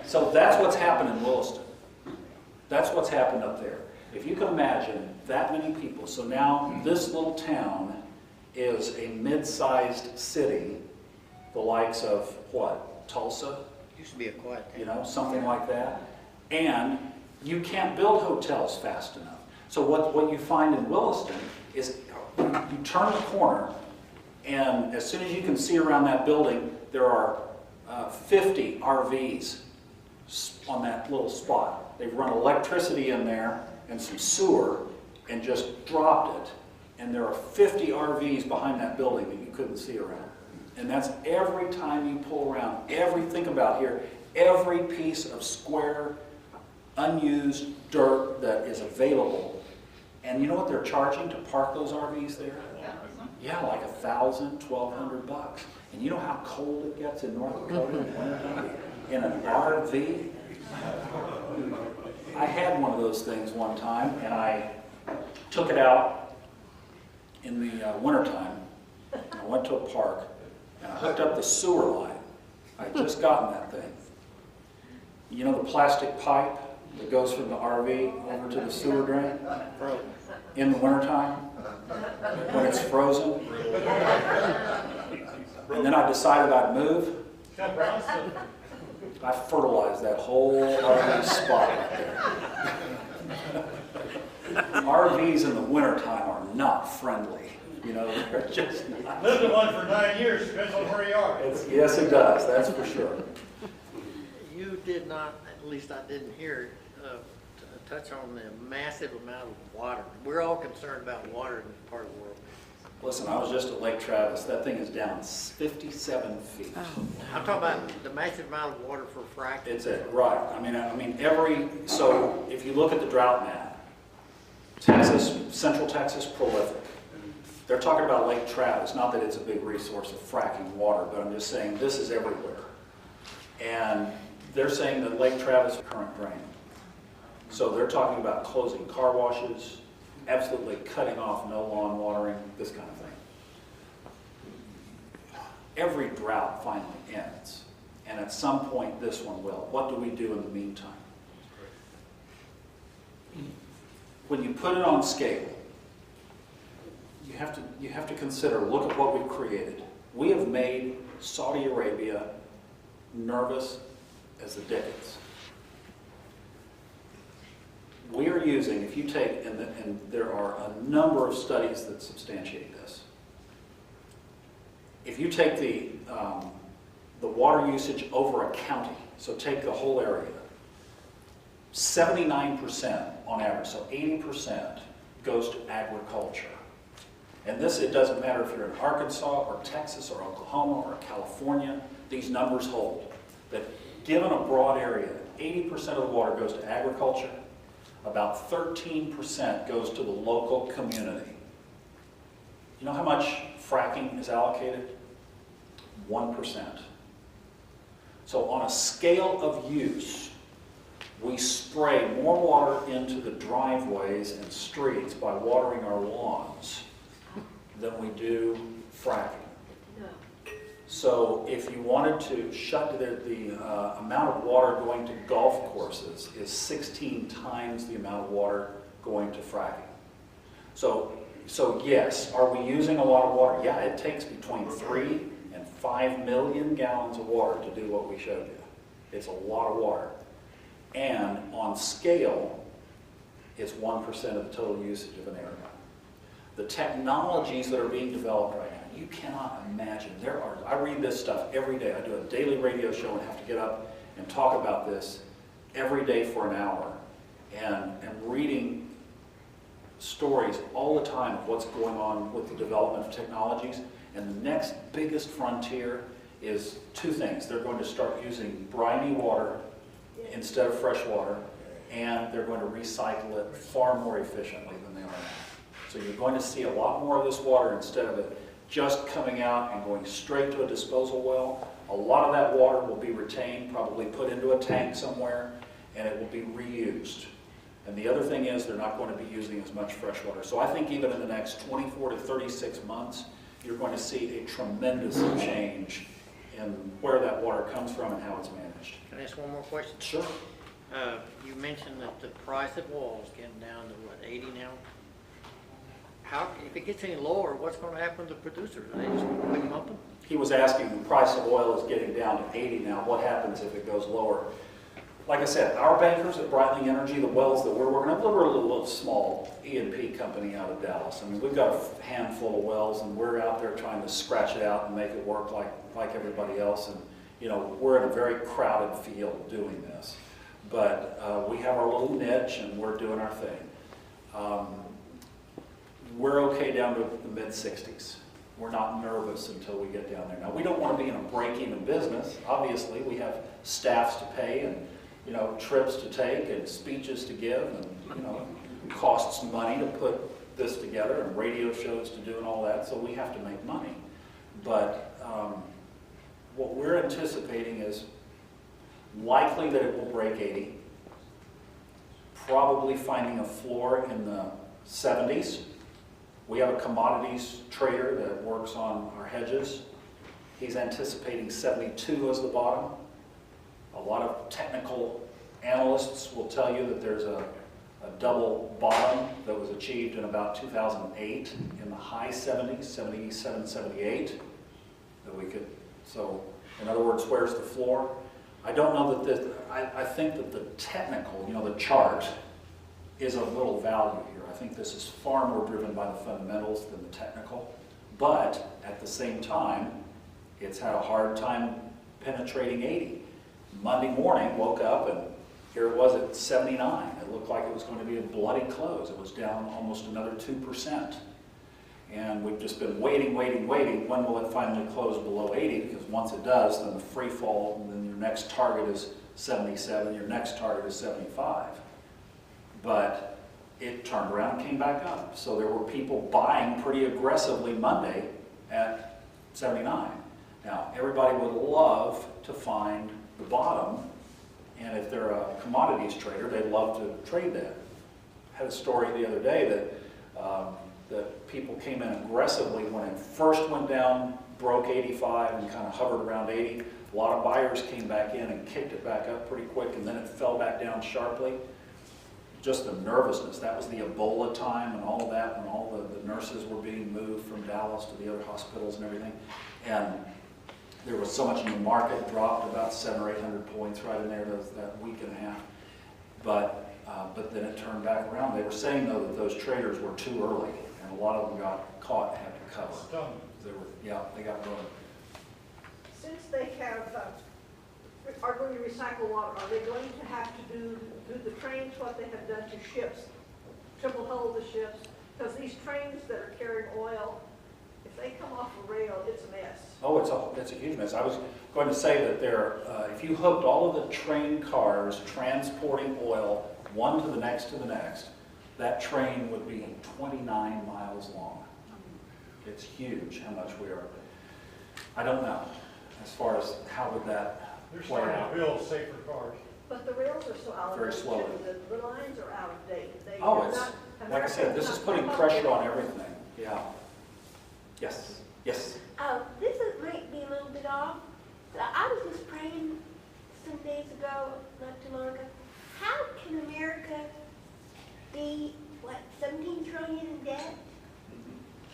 [SPEAKER 2] So that's what's happened in Williston. That's what's happened up there. If you can imagine that many people, so now this little town is a mid-sized city, the likes of what, Tulsa?
[SPEAKER 11] Used to be a quiet town.
[SPEAKER 2] You know, something like that. And you can't build hotels fast enough. So what you find in Williston is you turn the corner, and as soon as you can see around that building, there are 50 RVs on that little spot. They've run electricity in there and some sewer and just dropped it. And there are 50 RVs behind that building that you couldn't see around. And that's every time you pull around, think about here, every piece of square, unused dirt that is available. And you know what they're charging to park those RVs there? Yeah, like $1,000, $1,200. And you know how cold it gets in North Dakota in the wintertime? In an RV? I had one of those things one time, and I took it out in the wintertime. I went to a park, and I hooked up the sewer line. I had just gotten that thing. You know the plastic pipe that goes from the RV over to the sewer drain? In the wintertime, when it's frozen. And then I decided I'd move. I fertilized that whole RV spot right there. RVs in the wintertime are not friendly. You know, they're just not.
[SPEAKER 12] Lived in one for 9 years, depends on where you are.
[SPEAKER 2] Yes, it does, that's for sure.
[SPEAKER 11] You did not, at least I didn't hear, touch on the massive amount of water. We're all concerned about water in this part of the world.
[SPEAKER 2] Listen, I was just at Lake Travis. That thing is down 57 feet.
[SPEAKER 11] Oh. I'm talking about the massive amount of water for fracking.
[SPEAKER 2] It's it, right. I mean, so if you look at the drought map, Texas, Central Texas, prolific. They're talking about Lake Travis, not that it's a big resource of fracking water, but I'm just saying this is everywhere. And they're saying that Lake Travis is current drain. So they're talking about closing car washes, absolutely cutting off no lawn watering, this kind of thing. Every drought finally ends, and at some point this one will. What do we do in the meantime? When you put it on scale, you have to consider, look at what we've created. We have made Saudi Arabia nervous as the dickens. We are using, if you take, and there are a number of studies that substantiate this. If you take the water usage over a county, so take the whole area, 79% on average, so 80% goes to agriculture. And this, it doesn't matter if you're in Arkansas or Texas or Oklahoma or California, these numbers hold. That given a broad area, 80% of the water goes to agriculture, about 13% goes to the local community. You know how much fracking is allocated? 1%. So on a scale of use, we spray more water into the driveways and streets by watering our lawns than we do fracking.
[SPEAKER 7] No.
[SPEAKER 2] So if you wanted to shut the amount of water going to golf courses is 16 times the amount of water going to fracking. So yes, are we using a lot of water? Yeah, it takes between 3 and 5 million gallons of water to do what we showed you. It's a lot of water. And on scale, it's 1% of the total usage of an area. The technologies that are being developed right now, you cannot imagine. I read this stuff every day. I do a daily radio show and have to get up and talk about this every day for an hour. And reading stories all the time of what's going on with the development of technologies. And the next biggest frontier is two things. They're going to start using briny water instead of fresh water, and they're going to recycle it far more efficiently than they are now. So you're going to see a lot more of this water instead of it just coming out and going straight to a disposal well. A lot of that water will be retained, probably put into a tank somewhere, and it will be reused. And the other thing is they're not going to be using as much fresh water. So I think even in the next 24 to 36 months, you're going to see a tremendous change in where that water comes from and how it's managed.
[SPEAKER 11] Can I ask one more question?
[SPEAKER 2] Sure.
[SPEAKER 11] You mentioned that the price of oil is getting down to what, 80 now? How, if it gets any lower, what's going to happen to the producers? Are they just going to quit pumping?
[SPEAKER 2] He was asking, the price of oil is getting down to 80 now, what happens if it goes lower? Like I said, our bankers at Brightling Energy, the wells that we're working on, we're a little small E&P company out of Dallas. I mean, we've got a handful of wells, and we're out there trying to scratch it out and make it work like everybody else. And, you know, we're in a very crowded field doing this. But we have our little niche, and we're doing our thing. We're okay down to the mid-60s. We're not nervous until we get down there. Now, we don't want to be in a break-even business. Obviously, we have staffs to pay and, you know, trips to take and speeches to give, and, you know, it costs money to put this together and radio shows to do and all that, so we have to make money. But what we're anticipating is likely that it will break 80, probably finding a floor in the 70s. We have a commodities trader that works on our hedges. He's anticipating 72 as the bottom. A lot of technical analysts will tell you that there's a double bottom that was achieved in about 2008 in the high 70s, 77, 78, that we could, so in other words, where's the floor? I don't know that this, I think that the technical, you know, the chart is of little value here. I think this is far more driven by the fundamentals than the technical, but at the same time, it's had a hard time penetrating 80. Monday morning, woke up and here it was at 79. It looked like it was going to be a bloody close. It was down almost another 2%. And we've just been waiting. When will it finally close below 80? Because once it does, then the free fall, and then your next target is 77, your next target is 75. But it turned around and came back up. So there were people buying pretty aggressively Monday at 79. Now, everybody would love to find the bottom, and if they're a commodities trader, they'd love to trade that. I had a story the other day that people came in aggressively when it first went down, broke 85 and kind of hovered around 80. A lot of buyers came back in and kicked it back up pretty quick, and then it fell back down sharply. Just the nervousness. That was the Ebola time and all of that, when all the nurses were being moved from Dallas to the other hospitals and everything. And there was so much in the market, dropped about 700 or 800 points right in there that week and a half. But then it turned back around. They were saying, though, that those traders were too early, and a lot of them got caught and had to cover. They got run.
[SPEAKER 13] Since they are going to recycle water, are they going to have to do the trains what they have done to ships, triple hull the ships? Because these trains that are carrying oil, if they come off a rail, it's a mess.
[SPEAKER 2] Oh, it's a huge mess. I was going to say that if you hooked all of the train cars transporting oil one to the next, that train would be 29 miles long. It's huge how much we are. I don't know as far as how would that
[SPEAKER 12] They're
[SPEAKER 2] play
[SPEAKER 12] starting
[SPEAKER 2] out.
[SPEAKER 12] to build safer cars.
[SPEAKER 13] But the rails are so out of
[SPEAKER 2] Very
[SPEAKER 13] date.
[SPEAKER 2] slowly.
[SPEAKER 13] The lines are out of date.
[SPEAKER 2] It's, like I said, this is putting pressure on everything. Yeah. Yes. Yes.
[SPEAKER 7] This might be a little bit off, but I was just praying some days ago, not too long ago, how can America be, 17 trillion in debt?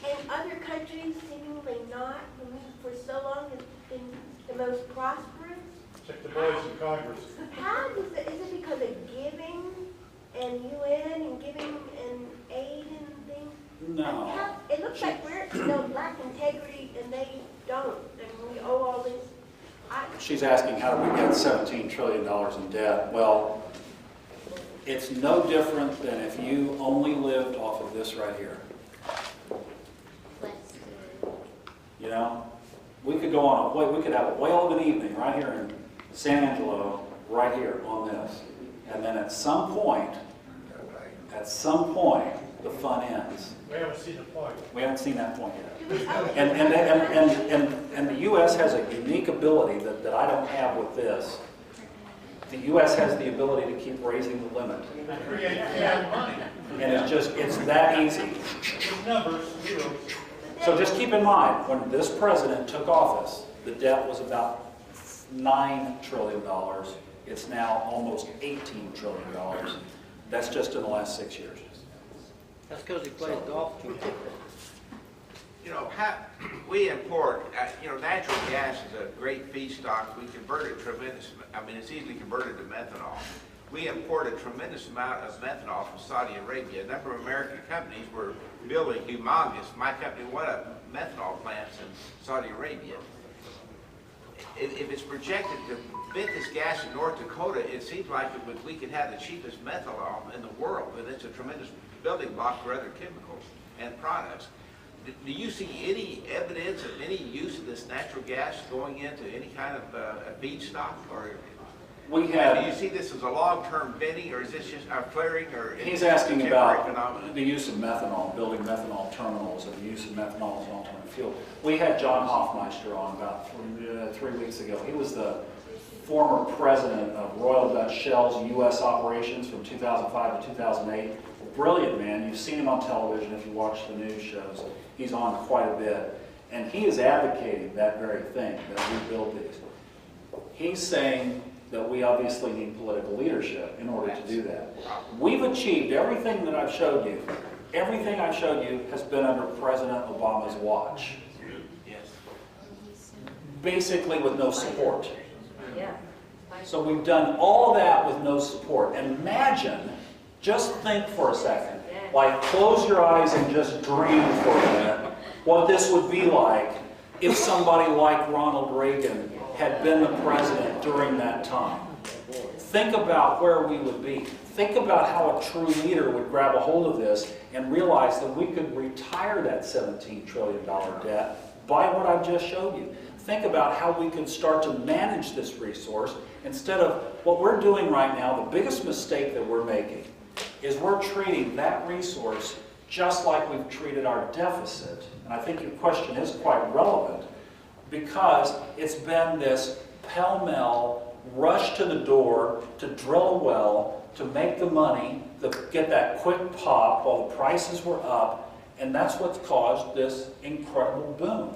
[SPEAKER 7] And other countries seemingly not, when we for so long have been the most prosperous?
[SPEAKER 12] Check the boys in Congress.
[SPEAKER 7] How does it, is it because of giving and UN and giving and aid and things?
[SPEAKER 2] No.
[SPEAKER 7] It looks like we're, lack integrity and they don't, and we owe all this.
[SPEAKER 2] She's asking how do we get $17 trillion in debt? Well, it's no different than if you only lived off of this right here. You know, we could go on we could have a whale of an evening right here in San Angelo, right here on this. And then at some point, the fun ends.
[SPEAKER 12] We haven't seen the point.
[SPEAKER 2] We haven't seen that point yet. And the U.S. has a unique ability that I don't have with this. The U.S. has the ability to keep raising the limit.
[SPEAKER 12] Create money.
[SPEAKER 2] And it's that easy.
[SPEAKER 12] Numbers, zeros.
[SPEAKER 2] So just keep in mind, when this president took office, the debt was about $9 trillion. It's now almost $18 trillion. That's just in the last 6 years.
[SPEAKER 11] That's because he plays golf too.
[SPEAKER 1] You know, we import, natural gas is a great feedstock. We convert it it's easily converted to methanol. We import a tremendous amount of methanol from Saudi Arabia. A number of American companies were building humongous, my company, methanol plants in Saudi Arabia. If it's projected to fit this gas in North Dakota, it seems like we could have the cheapest methanol in the world, and it's a tremendous building block for other chemicals and products. Do you see any evidence of any use of this natural gas going into any kind of a feedstock, or
[SPEAKER 2] We have.
[SPEAKER 1] do you see this as a long-term vending, or is this just a flaring, or?
[SPEAKER 2] He's asking about
[SPEAKER 1] phenomenon?
[SPEAKER 2] the use of methanol, building methanol terminals, and the use of methanol as an alternative fuel. We had John Hoffmeister on about 3 weeks ago. He was the former president of Royal Dutch Shell's U.S. operations from 2005 to 2008. Brilliant man. You've seen him on television if you watch the news shows. He's on quite a bit. And he is advocating that very thing, that we build these. He's saying that we obviously need political leadership in order to do that. We've achieved everything that I've showed you. Everything I've showed you has been under President Obama's watch.
[SPEAKER 1] Yes.
[SPEAKER 2] Basically with no support.
[SPEAKER 7] Yeah.
[SPEAKER 2] So we've done all that with no support. Imagine, just think for a second, like close your eyes and just dream for a minute what this would be like if somebody like Ronald Reagan had been the president during that time. Think about where we would be. Think about how a true leader would grab a hold of this and realize that we could retire that $17 trillion debt by what I've just showed you. Think about how we could start to manage this resource instead of what we're doing right now. The biggest mistake that we're making is we're treating that resource just like we've treated our deficit. And I think your question is quite relevant because it's been this pell-mell rush to the door to drill a well, to make the money, to get that quick pop while the prices were up, and that's what's caused this incredible boom.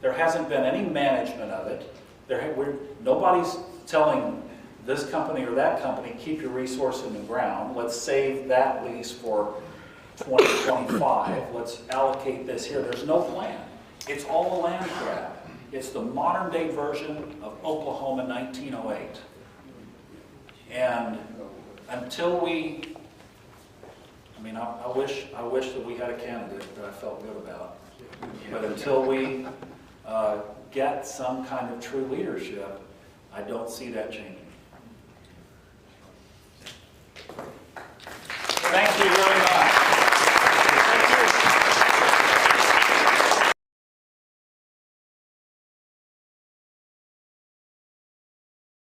[SPEAKER 2] There hasn't been any management of it. Nobody's telling this company or that company, keep your resource in the ground. Let's save that lease for 2025. Let's allocate this here. There's no plan. It's all a land grab. It's the modern day version of Oklahoma 1908. And until we, I wish that we had a candidate that I felt good about. But until we get some kind of true leadership, I don't see that changing.